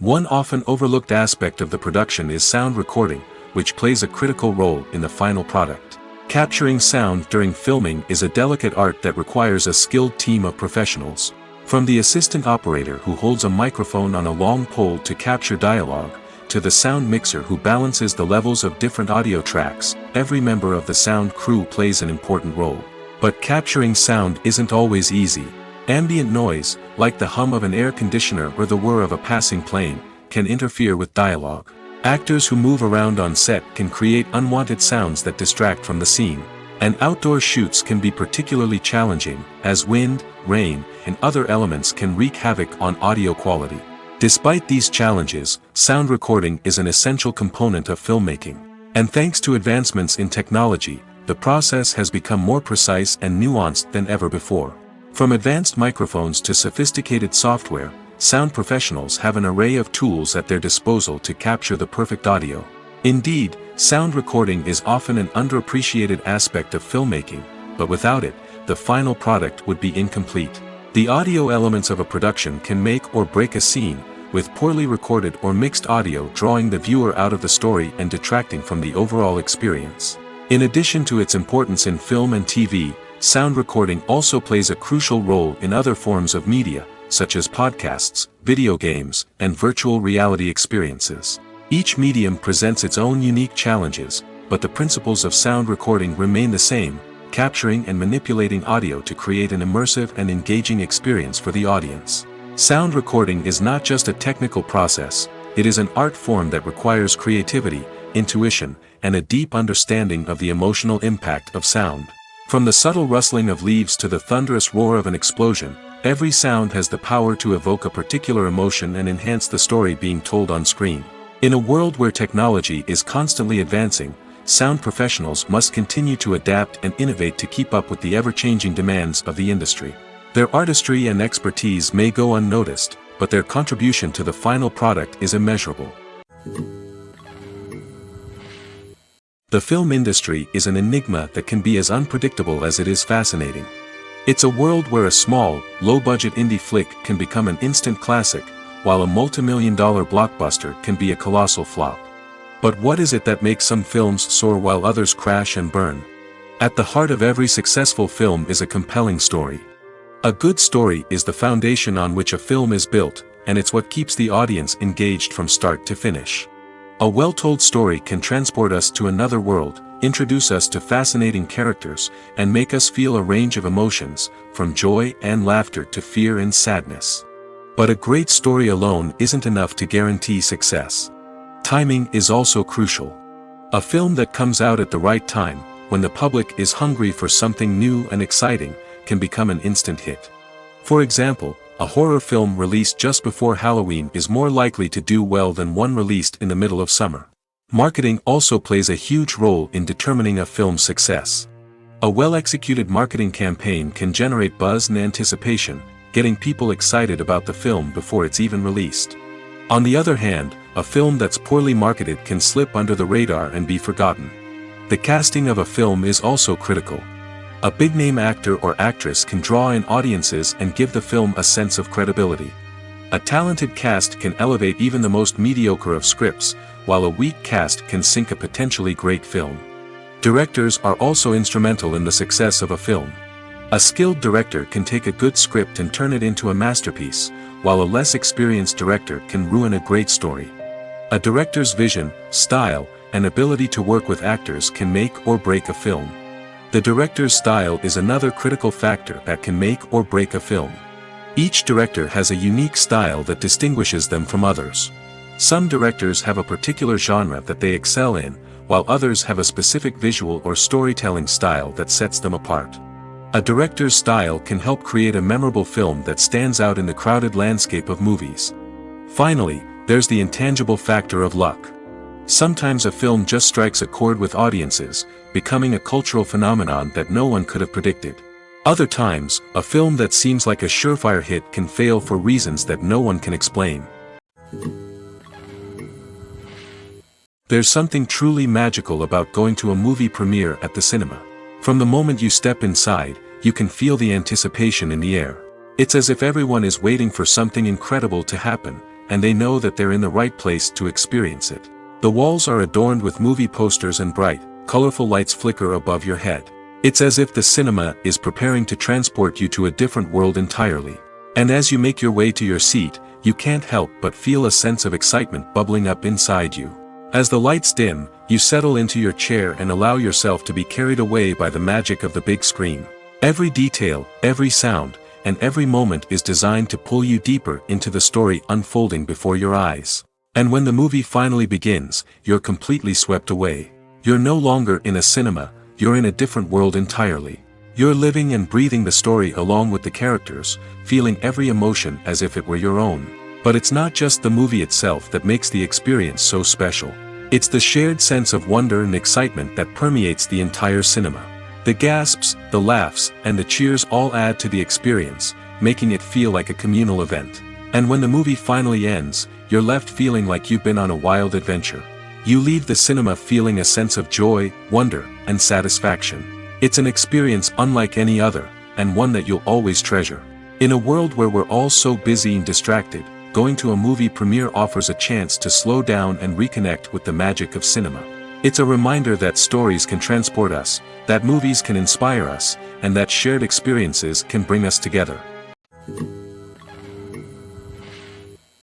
One often overlooked aspect of the production is sound recording, which plays a critical role in the final product. Capturing sound during filming is a delicate art that requires a skilled team of professionals. From the assistant operator who holds a microphone on a long pole to capture dialogue, to the sound mixer who balances the levels of different audio tracks, every member of the sound crew plays an important role. But capturing sound isn't always easy. Ambient noise, like the hum of an air conditioner or the whir of a passing plane, can interfere with dialogue. Actors who move around on set can create unwanted sounds that distract from the scene. And outdoor shoots can be particularly challenging, as wind, rain, and other elements can wreak havoc on audio quality. Despite these challenges, sound recording is an essential component of filmmaking. And thanks to advancements in technology, the process has become more precise and nuanced than ever before. From advanced microphones to sophisticated software, sound professionals have an array of tools at their disposal to capture the perfect audio. Indeed, sound recording is often an underappreciated aspect of filmmaking, but without it, the final product would be incomplete. The audio elements of a production can make or break a scene, with poorly recorded or mixed audio drawing the viewer out of the story and detracting from the overall experience. In addition to its importance in film and TV, sound recording also plays a crucial role in other forms of media, such as podcasts, video games, and virtual reality experiences. Each medium presents its own unique challenges, but the principles of sound recording remain the same: capturing and manipulating audio to create an immersive and engaging experience for the audience. Sound recording is not just a technical process, it is an art form that requires creativity, intuition, and a deep understanding of the emotional impact of sound. From the subtle rustling of leaves to the thunderous roar of an explosion, every sound has the power to evoke a particular emotion and enhance the story being told on screen. In a world where technology is constantly advancing, sound professionals must continue to adapt and innovate to keep up with the ever-changing demands of the industry. Their artistry and expertise may go unnoticed, but their contribution to the final product is immeasurable. The film industry is an enigma that can be as unpredictable as it is fascinating. It's a world where a small, low-budget indie flick can become an instant classic, while a multi-million-dollar blockbuster can be a colossal flop. But what is it that makes some films soar while others crash and burn? At the heart of every successful film is a compelling story. A good story is the foundation on which a film is built, and it's what keeps the audience engaged from start to finish. A well-told story can transport us to another world, introduce us to fascinating characters, and make us feel a range of emotions, from joy and laughter to fear and sadness. But a great story alone isn't enough to guarantee success. Timing is also crucial. A film that comes out at the right time, when the public is hungry for something new and exciting, can become an instant hit. For example, a horror film released just before Halloween is more likely to do well than one released in the middle of summer. Marketing also plays a huge role in determining a film's success. A well-executed marketing campaign can generate buzz and anticipation, getting people excited about the film before it's even released. On the other hand, a film that's poorly marketed can slip under the radar and be forgotten. The casting of a film is also critical. A big-name actor or actress can draw in audiences and give the film a sense of credibility. A talented cast can elevate even the most mediocre of scripts, while a weak cast can sink a potentially great film. Directors are also instrumental in the success of a film. A skilled director can take a good script and turn it into a masterpiece, while a less experienced director can ruin a great story. A director's vision, style, and ability to work with actors can make or break a film. The director's style is another critical factor that can make or break a film. Each director has a unique style that distinguishes them from others. Some directors have a particular genre that they excel in, while others have a specific visual or storytelling style that sets them apart. A director's style can help create a memorable film that stands out in the crowded landscape of movies. Finally, there's the intangible factor of luck. Sometimes a film just strikes a chord with audiences, becoming a cultural phenomenon that no one could have predicted. Other times, a film that seems like a surefire hit can fail for reasons that no one can explain. There's something truly magical about going to a movie premiere at the cinema. From the moment you step inside, you can feel the anticipation in the air. It's as if everyone is waiting for something incredible to happen, and they know that they're in the right place to experience it. The walls are adorned with movie posters and bright, colorful lights flicker above your head. It's as if the cinema is preparing to transport you to a different world entirely. And as you make your way to your seat, you can't help but feel a sense of excitement bubbling up inside you. As the lights dim, you settle into your chair and allow yourself to be carried away by the magic of the big screen. Every detail, every sound, and every moment is designed to pull you deeper into the story unfolding before your eyes. And when the movie finally begins, you're completely swept away. You're no longer in a cinema, you're in a different world entirely. You're living and breathing the story along with the characters, feeling every emotion as if it were your own. But it's not just the movie itself that makes the experience so special. It's the shared sense of wonder and excitement that permeates the entire cinema. The gasps, the laughs, and the cheers all add to the experience, making it feel like a communal event. And when the movie finally ends, you're left feeling like you've been on a wild adventure. You leave the cinema feeling a sense of joy, wonder, and satisfaction. It's an experience unlike any other, and one that you'll always treasure. In a world where we're all so busy and distracted, going to a movie premiere offers a chance to slow down and reconnect with the magic of cinema. It's a reminder that stories can transport us, that movies can inspire us, and that shared experiences can bring us together.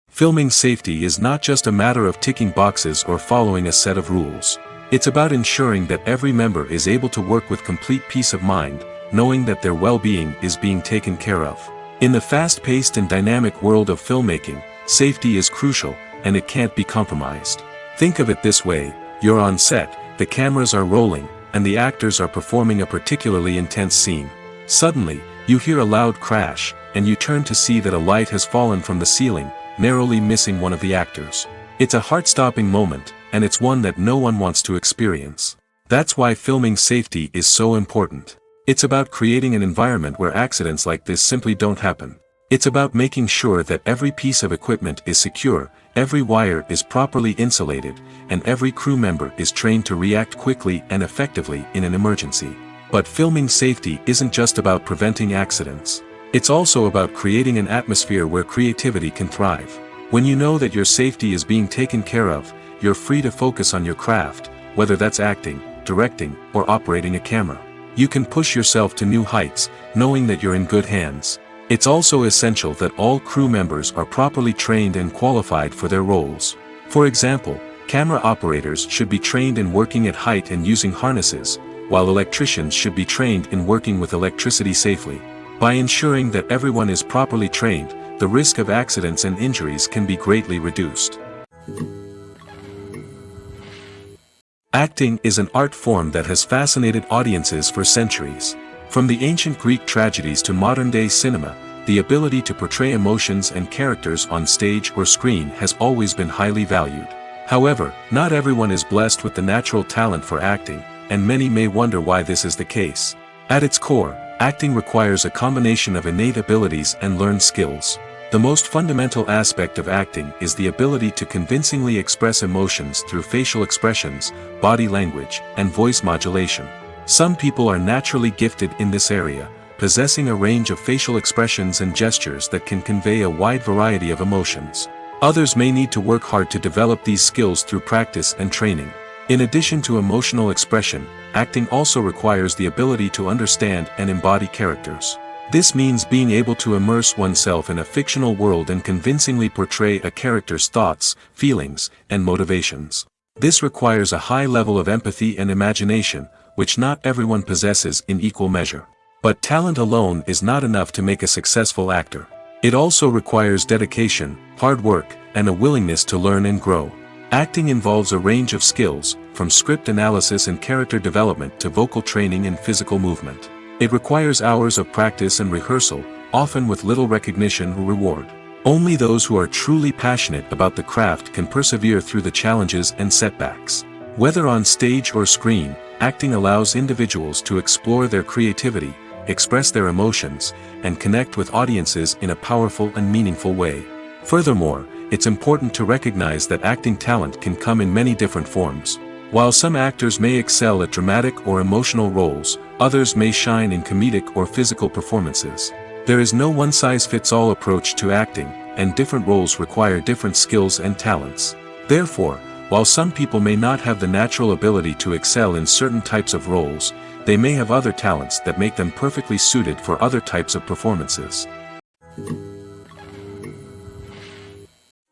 Filming safety is not just a matter of ticking boxes or following a set of rules. It's about ensuring that every member is able to work with complete peace of mind, knowing that their well-being is being taken care of. In the fast-paced and dynamic world of filmmaking, safety is crucial, and it can't be compromised. Think of it this way: you're on set, the cameras are rolling, and the actors are performing a particularly intense scene. Suddenly, you hear a loud crash, and you turn to see that a light has fallen from the ceiling, narrowly missing one of the actors. It's a heart-stopping moment, and it's one that no one wants to experience. That's why filming safety is so important. It's about creating an environment where accidents like this simply don't happen. It's about making sure that every piece of equipment is secure, every wire is properly insulated, and every crew member is trained to react quickly and effectively in an emergency. But filming safety isn't just about preventing accidents. It's also about creating an atmosphere where creativity can thrive. When you know that your safety is being taken care of, you're free to focus on your craft, whether that's acting, directing, or operating a camera. You can push yourself to new heights, knowing that you're in good hands. It's also essential that all crew members are properly trained and qualified for their roles. For example, camera operators should be trained in working at height and using harnesses, while electricians should be trained in working with electricity safely. By ensuring that everyone is properly trained, the risk of accidents and injuries can be greatly reduced. Acting is an art form that has fascinated audiences for centuries. From the ancient Greek tragedies to modern-day cinema, the ability to portray emotions and characters on stage or screen has always been highly valued. However, not everyone is blessed with the natural talent for acting, and many may wonder why this is the case. At its core, acting requires a combination of innate abilities and learned skills. The most fundamental aspect of acting is the ability to convincingly express emotions through facial expressions, body language, and voice modulation. Some people are naturally gifted in this area, possessing a range of facial expressions and gestures that can convey a wide variety of emotions. Others may need to work hard to develop these skills through practice and training. In addition to emotional expression, acting also requires the ability to understand and embody characters. This means being able to immerse oneself in a fictional world and convincingly portray a character's thoughts, feelings, and motivations. This requires a high level of empathy and imagination, which not everyone possesses in equal measure. But talent alone is not enough to make a successful actor. It also requires dedication, hard work, and a willingness to learn and grow. Acting involves a range of skills, from script analysis and character development to vocal training and physical movement. It requires hours of practice and rehearsal, often with little recognition or reward. Only those who are truly passionate about the craft can persevere through the challenges and setbacks. Whether on stage or screen, acting allows individuals to explore their creativity, express their emotions, and connect with audiences in a powerful and meaningful way. Furthermore, it's important to recognize that acting talent can come in many different forms. While some actors may excel at dramatic or emotional roles, others may shine in comedic or physical performances. There is no one-size-fits-all approach to acting, and different roles require different skills and talents. Therefore, while some people may not have the natural ability to excel in certain types of roles, they may have other talents that make them perfectly suited for other types of performances.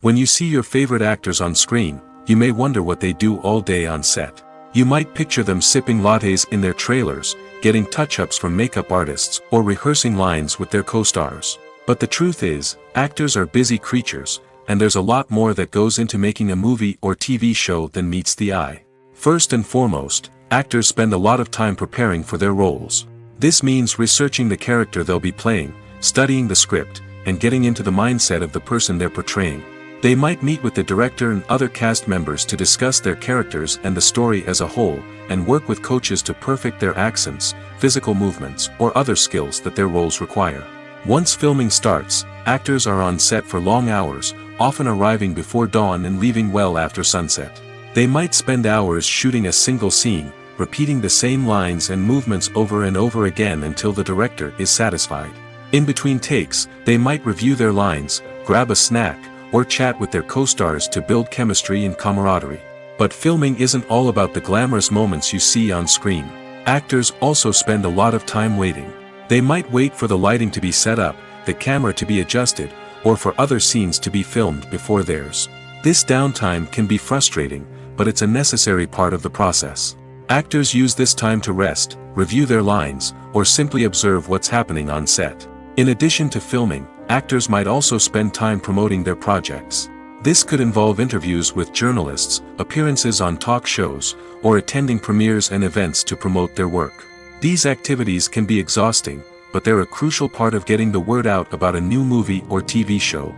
When you see your favorite actors on screen, you may wonder what they do all day on set. You might picture them sipping lattes in their trailers, getting touch-ups from makeup artists, or rehearsing lines with their co-stars. But the truth is, actors are busy creatures, and there's a lot more that goes into making a movie or TV show than meets the eye. First and foremost, actors spend a lot of time preparing for their roles. This means researching the character they'll be playing, studying the script, and getting into the mindset of the person they're portraying. They might meet with the director and other cast members to discuss their characters and the story as a whole, and work with coaches to perfect their accents, physical movements, or other skills that their roles require. Once filming starts, actors are on set for long hours, often arriving before dawn and leaving well after sunset. They might spend hours shooting a single scene, repeating the same lines and movements over and over again until the director is satisfied. In between takes, they might review their lines, grab a snack, or chat with their co-stars to build chemistry and camaraderie. But filming isn't all about the glamorous moments you see on screen. Actors also spend a lot of time waiting. They might wait for the lighting to be set up, the camera to be adjusted, or for other scenes to be filmed before theirs. This downtime can be frustrating, but it's a necessary part of the process. Actors use this time to rest, review their lines, or simply observe what's happening on set. In addition to filming, actors might also spend time promoting their projects. This could involve interviews with journalists, appearances on talk shows, or attending premieres and events to promote their work. These activities can be exhausting, but they're a crucial part of getting the word out about a new movie or TV show.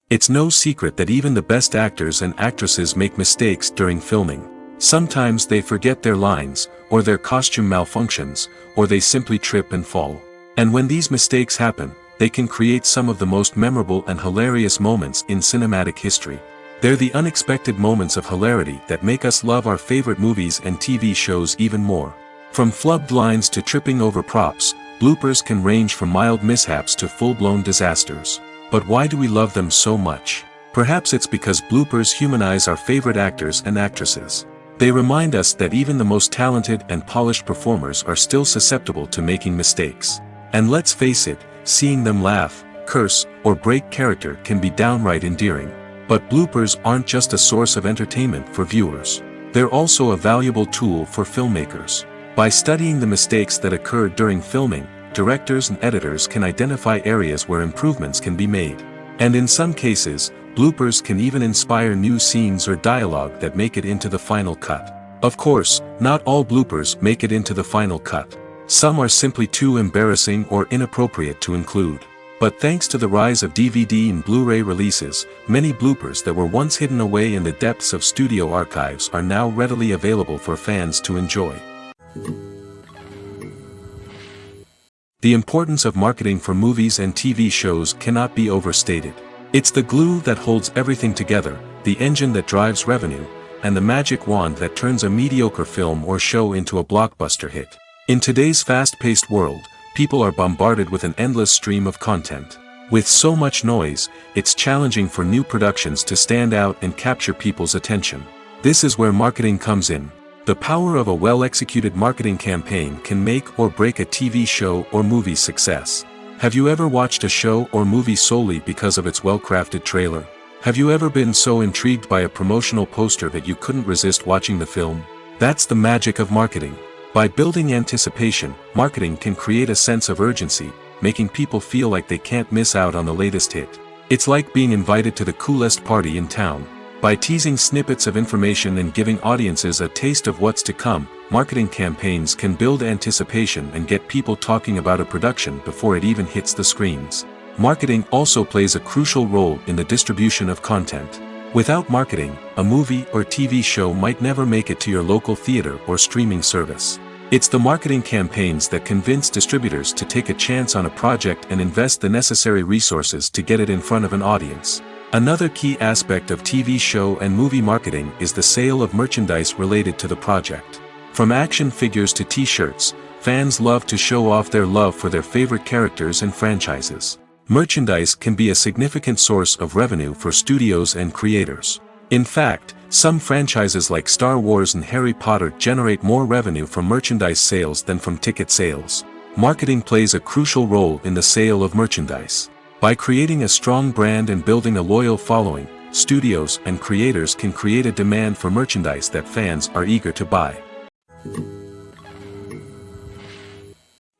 It's no secret that even the best actors and actresses make mistakes during filming. Sometimes they forget their lines, or their costume malfunctions, or they simply trip and fall. And when these mistakes happen, they can create some of the most memorable and hilarious moments in cinematic history. They're the unexpected moments of hilarity that make us love our favorite movies and TV shows even more. From flubbed lines to tripping over props, bloopers can range from mild mishaps to full-blown disasters. But why do we love them so much? Perhaps it's because bloopers humanize our favorite actors and actresses. They remind us that even the most talented and polished performers are still susceptible to making mistakes. And let's face it, seeing them laugh, curse, or break character can be downright endearing. But bloopers aren't just a source of entertainment for viewers. They're also a valuable tool for filmmakers. By studying the mistakes that occurred during filming, directors and editors can identify areas where improvements can be made. And in some cases, bloopers can even inspire new scenes or dialogue that make it into the final cut. Of course, not all bloopers make it into the final cut. Some are simply too embarrassing or inappropriate to include. But thanks to the rise of DVD and Blu-ray releases, many bloopers that were once hidden away in the depths of studio archives are now readily available for fans to enjoy. The importance of marketing for movies and TV shows cannot be overstated. It's the glue that holds everything together, the engine that drives revenue, and the magic wand that turns a mediocre film or show into a blockbuster hit. In today's fast-paced world, people are bombarded with an endless stream of content. With so much noise, it's challenging for new productions to stand out and capture people's attention. This is where marketing comes in. The power of a well-executed marketing campaign can make or break a TV show or movie's success. Have you ever watched a show or movie solely because of its well-crafted trailer? Have you ever been so intrigued by a promotional poster that you couldn't resist watching the film? That's the magic of marketing. By building anticipation, marketing can create a sense of urgency, making people feel like they can't miss out on the latest hit. It's like being invited to the coolest party in town. By teasing snippets of information and giving audiences a taste of what's to come, marketing campaigns can build anticipation and get people talking about a production before it even hits the screens. Marketing also plays a crucial role in the distribution of content. Without marketing, a movie or TV show might never make it to your local theater or streaming service. It's the marketing campaigns that convince distributors to take a chance on a project and invest the necessary resources to get it in front of an audience. Another key aspect of TV show and movie marketing is the sale of merchandise related to the project. From action figures to t-shirts, fans love to show off their love for their favorite characters and franchises. Merchandise can be a significant source of revenue for studios and creators. In fact, some franchises like Star Wars and Harry Potter generate more revenue from merchandise sales than from ticket sales. Marketing plays a crucial role in the sale of merchandise. By creating a strong brand and building a loyal following, studios and creators can create a demand for merchandise that fans are eager to buy.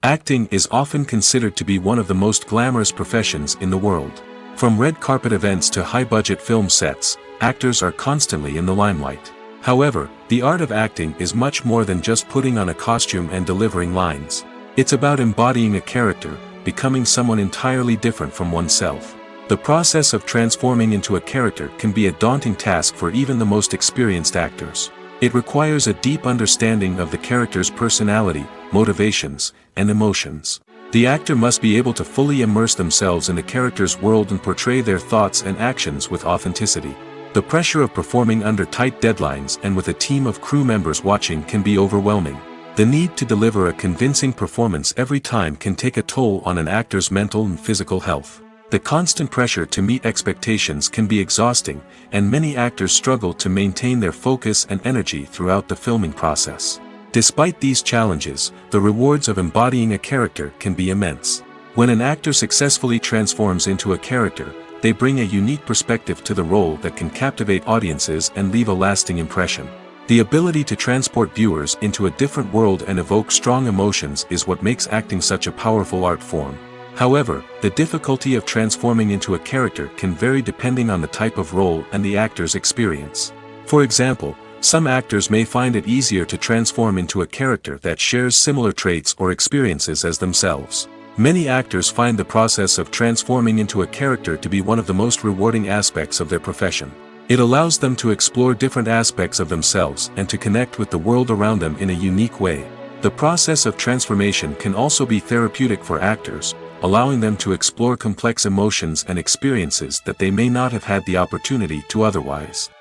Acting is often considered to be one of the most glamorous professions in the world. From red carpet events to high-budget film sets, actors are constantly in the limelight. However, the art of acting is much more than just putting on a costume and delivering lines. It's about embodying a character, becoming someone entirely different from oneself. The process of transforming into a character can be a daunting task for even the most experienced actors. It requires a deep understanding of the character's personality, motivations, and emotions. The actor must be able to fully immerse themselves in the character's world and portray their thoughts and actions with authenticity. The pressure of performing under tight deadlines and with a team of crew members watching can be overwhelming. The need to deliver a convincing performance every time can take a toll on an actor's mental and physical health. The constant pressure to meet expectations can be exhausting, and many actors struggle to maintain their focus and energy throughout the filming process. Despite these challenges, the rewards of embodying a character can be immense. When an actor successfully transforms into a character, they bring a unique perspective to the role that can captivate audiences and leave a lasting impression. The ability to transport viewers into a different world and evoke strong emotions is what makes acting such a powerful art form. However, the difficulty of transforming into a character can vary depending on the type of role and the actor's experience. For example, some actors may find it easier to transform into a character that shares similar traits or experiences as themselves. Many actors find the process of transforming into a character to be one of the most rewarding aspects of their profession. It allows them to explore different aspects of themselves and to connect with the world around them in a unique way. The process of transformation can also be therapeutic for actors, allowing them to explore complex emotions and experiences that they may not have had the opportunity to otherwise.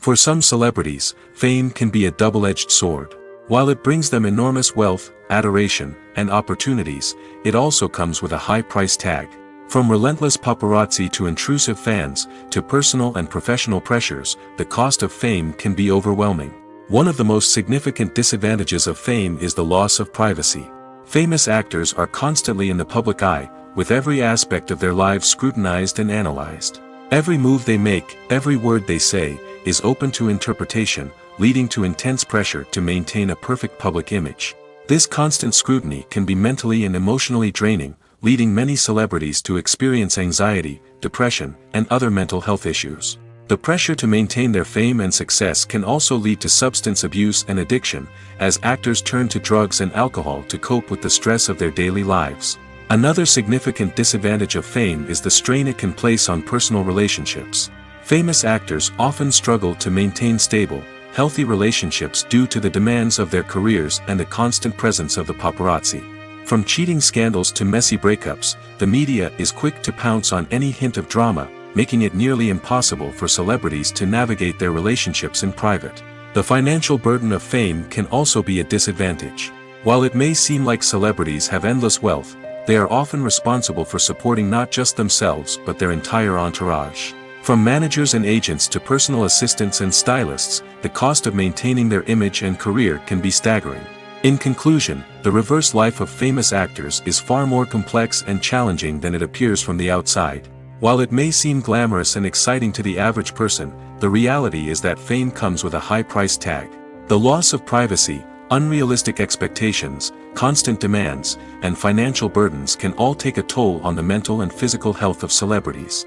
For some celebrities, fame can be a double-edged sword. While it brings them enormous wealth, adoration, and opportunities, it also comes with a high price tag. From relentless paparazzi to intrusive fans, to personal and professional pressures, the cost of fame can be overwhelming. One of the most significant disadvantages of fame is the loss of privacy. Famous actors are constantly in the public eye, with every aspect of their lives scrutinized and analyzed. Every move they make, every word they say, is open to interpretation, leading to intense pressure to maintain a perfect public image. This constant scrutiny can be mentally and emotionally draining, leading many celebrities to experience anxiety, depression, and other mental health issues. The pressure to maintain their fame and success can also lead to substance abuse and addiction, as actors turn to drugs and alcohol to cope with the stress of their daily lives. Another significant disadvantage of fame is the strain it can place on personal relationships. Famous actors often struggle to maintain stable, healthy relationships due to the demands of their careers and the constant presence of the paparazzi. From cheating scandals to messy breakups, the media is quick to pounce on any hint of drama, making it nearly impossible for celebrities to navigate their relationships in private. The financial burden of fame can also be a disadvantage. While it may seem like celebrities have endless wealth, they are often responsible for supporting not just themselves but their entire entourage. From managers and agents to personal assistants and stylists, the cost of maintaining their image and career can be staggering. In conclusion, the reverse life of famous actors is far more complex and challenging than it appears from the outside. While it may seem glamorous and exciting to the average person, the reality is that fame comes with a high price tag. The loss of privacy, unrealistic expectations, constant demands, and financial burdens can all take a toll on the mental and physical health of celebrities.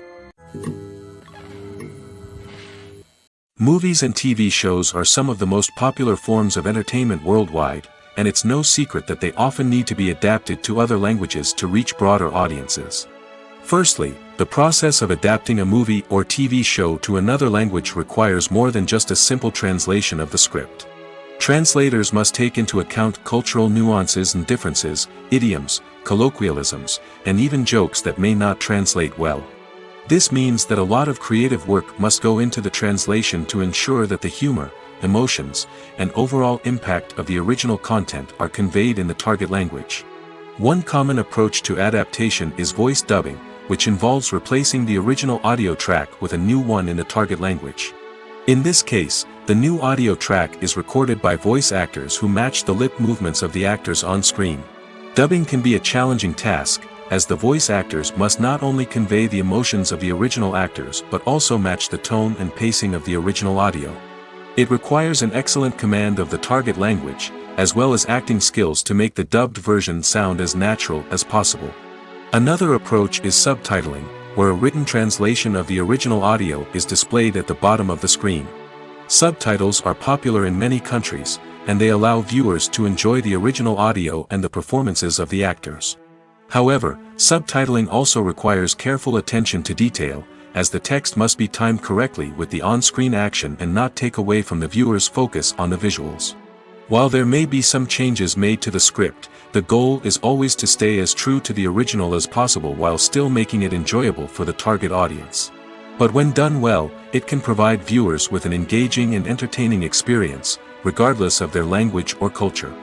Movies and TV shows are some of the most popular forms of entertainment worldwide, and it's no secret that they often need to be adapted to other languages to reach broader audiences. Firstly, the process of adapting a movie or TV show to another language requires more than just a simple translation of the script. Translators must take into account cultural nuances and differences, idioms, colloquialisms, and even jokes that may not translate well. This means that a lot of creative work must go into the translation to ensure that the humor, emotions, and overall impact of the original content are conveyed in the target language. One common approach to adaptation is voice dubbing, which involves replacing the original audio track with a new one in the target language. In this case, the new audio track is recorded by voice actors who match the lip movements of the actors on screen. Dubbing can be a challenging task, as the voice actors must not only convey the emotions of the original actors but also match the tone and pacing of the original audio. It requires an excellent command of the target language, as well as acting skills to make the dubbed version sound as natural as possible. Another approach is subtitling, where a written translation of the original audio is displayed at the bottom of the screen. Subtitles are popular in many countries, and they allow viewers to enjoy the original audio and the performances of the actors. However, subtitling also requires careful attention to detail, as the text must be timed correctly with the on-screen action and not take away from the viewer's focus on the visuals. While there may be some changes made to the script, the goal is always to stay as true to the original as possible while still making it enjoyable for the target audience. But when done well, it can provide viewers with an engaging and entertaining experience, regardless of their language or culture.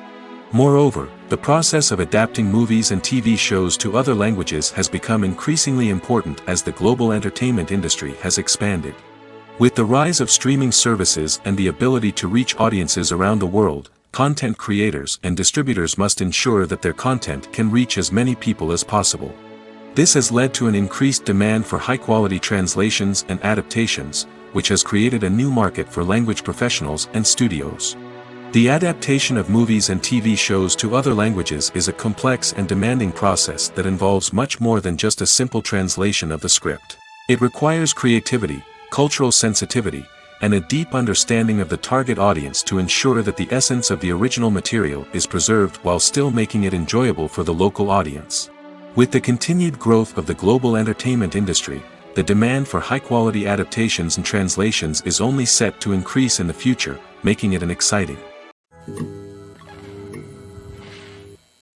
Moreover, the process of adapting movies and TV shows to other languages has become increasingly important as the global entertainment industry has expanded. With the rise of streaming services and the ability to reach audiences around the world, content creators and distributors must ensure that their content can reach as many people as possible. This has led to an increased demand for high-quality translations and adaptations, which has created a new market for language professionals and studios. The adaptation of movies and TV shows to other languages is a complex and demanding process that involves much more than just a simple translation of the script. It requires creativity, cultural sensitivity, and a deep understanding of the target audience to ensure that the essence of the original material is preserved while still making it enjoyable for the local audience. With the continued growth of the global entertainment industry, the demand for high-quality adaptations and translations is only set to increase in the future, making it an exciting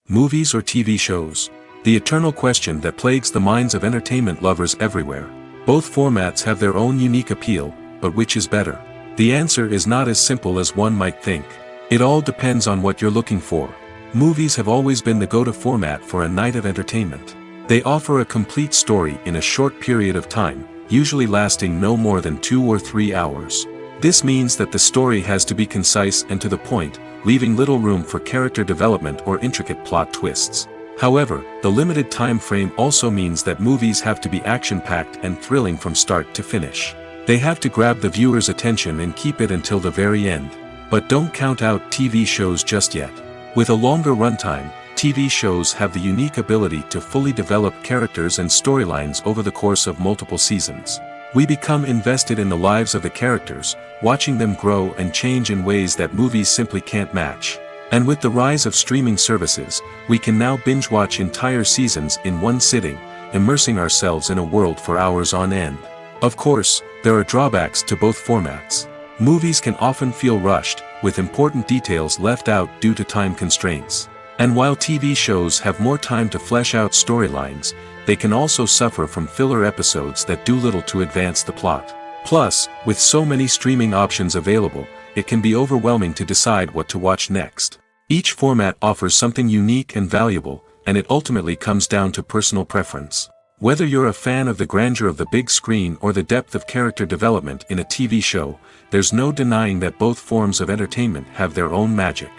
movies or TV shows. The eternal question that plagues the minds of entertainment lovers everywhere. Both formats have their own unique appeal, but which is better? The answer is not as simple as one might think. It all depends on what you're looking for. Movies have always been the go-to format for a night of entertainment. They offer a complete story in a short period of time, usually lasting no more than 2 or 3 hours. This means that the story has to be concise and to the point, leaving little room for character development or intricate plot twists. However, the limited time frame also means that movies have to be action-packed and thrilling from start to finish. They have to grab the viewer's attention and keep it until the very end. But don't count out TV shows just yet. With a longer runtime, TV shows have the unique ability to fully develop characters and storylines over the course of multiple seasons. We become invested in the lives of the characters, watching them grow and change in ways that movies simply can't match. And with the rise of streaming services, we can now binge-watch entire seasons in one sitting, immersing ourselves in a world for hours on end. Of course, there are drawbacks to both formats. Movies can often feel rushed, with important details left out due to time constraints. And while TV shows have more time to flesh out storylines, they can also suffer from filler episodes that do little to advance the plot. Plus, with so many streaming options available, it can be overwhelming to decide what to watch next. Each format offers something unique and valuable, and it ultimately comes down to personal preference. Whether you're a fan of the grandeur of the big screen or the depth of character development in a TV show, there's no denying that both forms of entertainment have their own magic.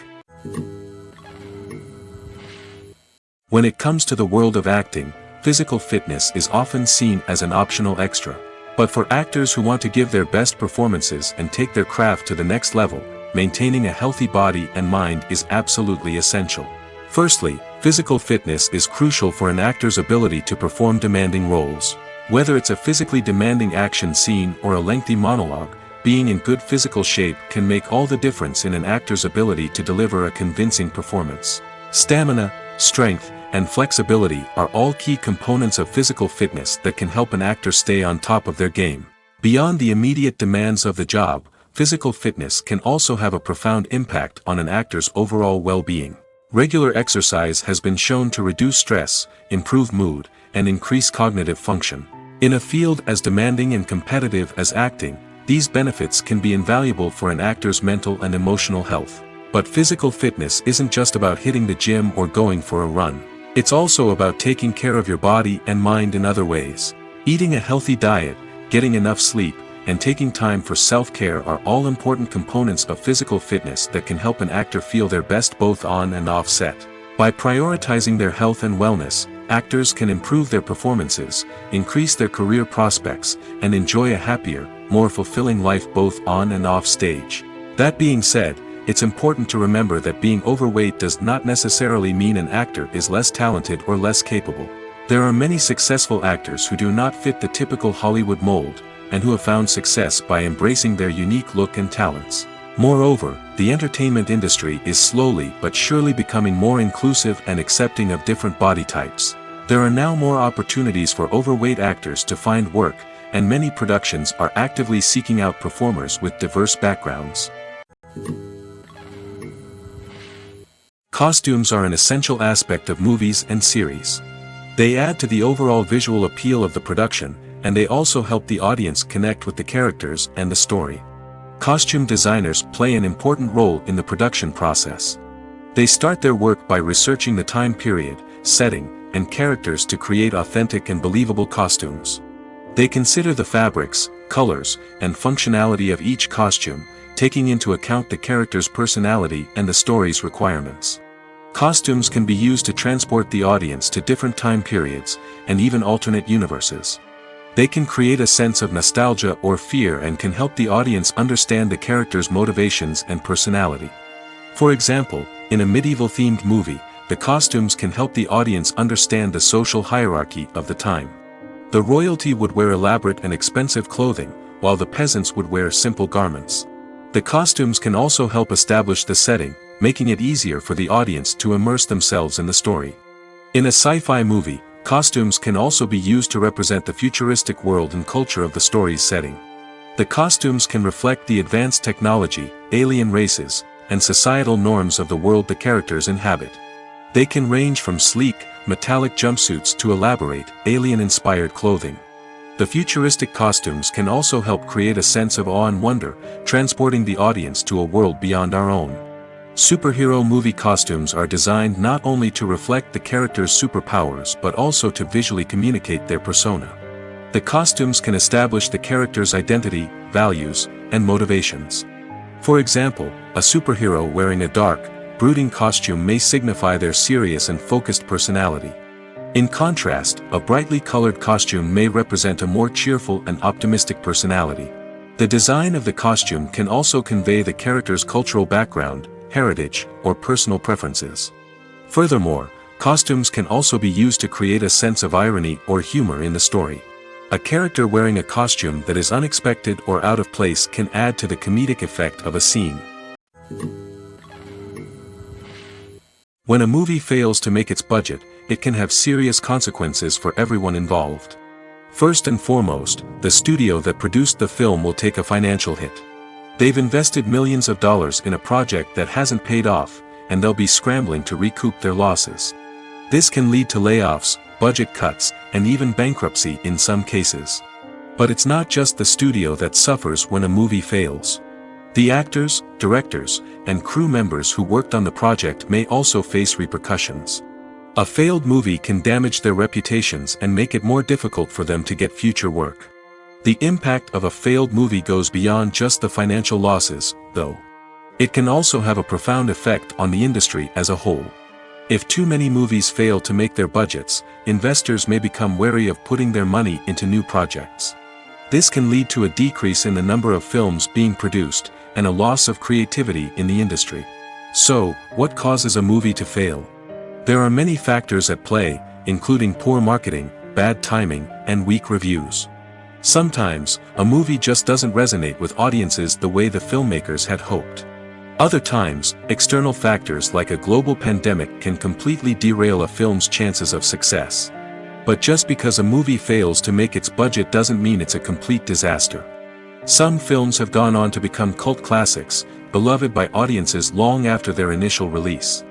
When it comes to the world of acting, physical fitness is often seen as an optional extra. But for actors who want to give their best performances and take their craft to the next level, maintaining a healthy body and mind is absolutely essential. Firstly, physical fitness is crucial for an actor's ability to perform demanding roles. Whether it's a physically demanding action scene or a lengthy monologue, being in good physical shape can make all the difference in an actor's ability to deliver a convincing performance. Stamina, strength, and flexibility are all key components of physical fitness that can help an actor stay on top of their game. Beyond the immediate demands of the job, physical fitness can also have a profound impact on an actor's overall well-being. Regular exercise has been shown to reduce stress, improve mood, and increase cognitive function. In a field as demanding and competitive as acting, these benefits can be invaluable for an actor's mental and emotional health. But physical fitness isn't just about hitting the gym or going for a run. It's also about taking care of your body and mind in other ways. Eating a healthy diet, getting enough sleep, and taking time for self-care are all important components of physical fitness that can help an actor feel their best both on and off set. By prioritizing their health and wellness, actors can improve their performances, increase their career prospects, and enjoy a happier, more fulfilling life both on and off stage. That being said, it's important to remember that being overweight does not necessarily mean an actor is less talented or less capable. There are many successful actors who do not fit the typical Hollywood mold, and who have found success by embracing their unique look and talents. Moreover, the entertainment industry is slowly but surely becoming more inclusive and accepting of different body types. There are now more opportunities for overweight actors to find work, and many productions are actively seeking out performers with diverse backgrounds. Costumes are an essential aspect of movies and series. They add to the overall visual appeal of the production, and they also help the audience connect with the characters and the story. Costume designers play an important role in the production process. They start their work by researching the time period, setting, and characters to create authentic and believable costumes. They consider the fabrics, colors, and functionality of each costume, taking into account the character's personality and the story's requirements. Costumes can be used to transport the audience to different time periods, and even alternate universes. They can create a sense of nostalgia or fear and can help the audience understand the character's motivations and personality. For example, in a medieval-themed movie, the costumes can help the audience understand the social hierarchy of the time. The royalty would wear elaborate and expensive clothing, while the peasants would wear simple garments. The costumes can also help establish the setting, making it easier for the audience to immerse themselves in the story. In a sci-fi movie, costumes can also be used to represent the futuristic world and culture of the story's setting. The costumes can reflect the advanced technology, alien races, and societal norms of the world the characters inhabit. They can range from sleek, metallic jumpsuits to elaborate, alien-inspired clothing. The futuristic costumes can also help create a sense of awe and wonder, transporting the audience to a world beyond our own. Superhero movie costumes are designed not only to reflect the character's superpowers but also to visually communicate their persona. The costumes can establish the character's identity, values, and motivations. For example, a superhero wearing a dark, brooding costume may signify their serious and focused personality. In contrast, a brightly colored costume may represent a more cheerful and optimistic personality. The design of the costume can also convey the character's cultural background, heritage, or personal preferences. Furthermore, costumes can also be used to create a sense of irony or humor in the story. A character wearing a costume that is unexpected or out of place can add to the comedic effect of a scene. When a movie fails to make its budget, it can have serious consequences for everyone involved. First and foremost, the studio that produced the film will take a financial hit. They've invested millions of dollars in a project that hasn't paid off, and they'll be scrambling to recoup their losses. This can lead to layoffs, budget cuts, and even bankruptcy in some cases. But it's not just the studio that suffers when a movie fails. The actors, directors, and crew members who worked on the project may also face repercussions. A failed movie can damage their reputations and make it more difficult for them to get future work. The impact of a failed movie goes beyond just the financial losses, though. It can also have a profound effect on the industry as a whole. If too many movies fail to make their budgets, investors may become wary of putting their money into new projects. This can lead to a decrease in the number of films being produced, and a loss of creativity in the industry. So, what causes a movie to fail? There are many factors at play, including poor marketing, bad timing, and weak reviews. Sometimes, a movie just doesn't resonate with audiences the way the filmmakers had hoped. Other times, external factors like a global pandemic can completely derail a film's chances of success. But just because a movie fails to make its budget doesn't mean it's a complete disaster. Some films have gone on to become cult classics, beloved by audiences long after their initial release.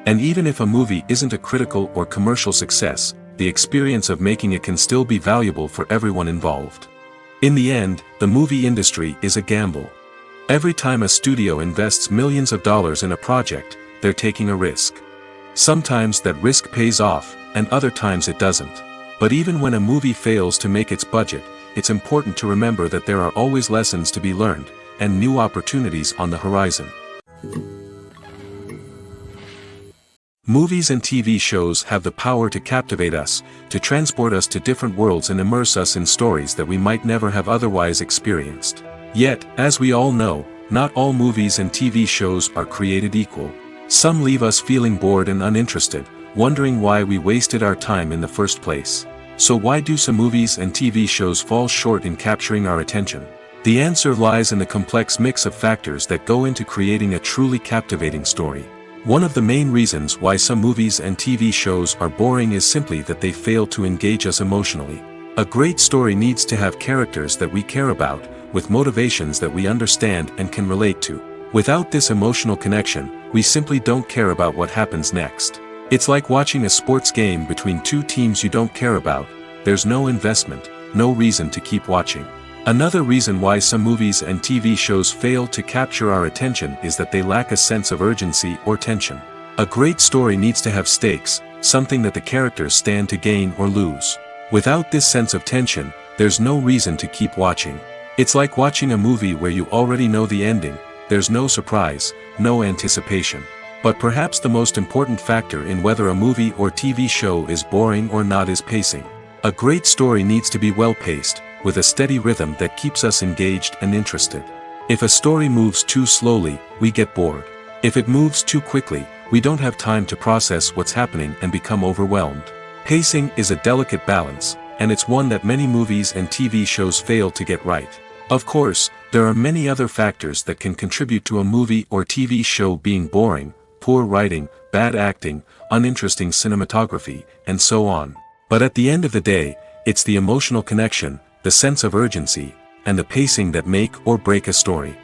And even if a movie isn't a critical or commercial success, the experience of making it can still be valuable for everyone involved. In the end, the movie industry is a gamble. Every time a studio invests millions of dollars in a project, they're taking a risk. Sometimes that risk pays off, and other times it doesn't. But even when a movie fails to make its budget, it's important to remember that there are always lessons to be learned, and new opportunities on the horizon. Movies and TV shows have the power to captivate us, to transport us to different worlds and immerse us in stories that we might never have otherwise experienced. Yet, as we all know, not all movies and TV shows are created equal. Some leave us feeling bored and uninterested, wondering why we wasted our time in the first place. So why do some movies and TV shows fall short in capturing our attention? The answer lies in the complex mix of factors that go into creating a truly captivating story. One of the main reasons why some movies and TV shows are boring is simply that they fail to engage us emotionally. A great story needs to have characters that we care about, with motivations that we understand and can relate to. Without this emotional connection, we simply don't care about what happens next. It's like watching a sports game between two teams you don't care about. There's no investment, no reason to keep watching. Another reason why some movies and TV shows fail to capture our attention is that they lack a sense of urgency or tension. A great story needs to have stakes, something that the characters stand to gain or lose. Without this sense of tension, there's no reason to keep watching. It's like watching a movie where you already know the ending. There's no surprise, no anticipation. But perhaps the most important factor in whether a movie or TV show is boring or not is pacing. A great story needs to be well-paced, with a steady rhythm that keeps us engaged and interested. If a story moves too slowly, we get bored. If it moves too quickly, we don't have time to process what's happening and become overwhelmed. Pacing is a delicate balance, and it's one that many movies and TV shows fail to get right. Of course, there are many other factors that can contribute to a movie or TV show being boring: poor writing, bad acting, uninteresting cinematography, and so on. But at the end of the day, it's the emotional connection, the sense of urgency, and the pacing that make or break a story.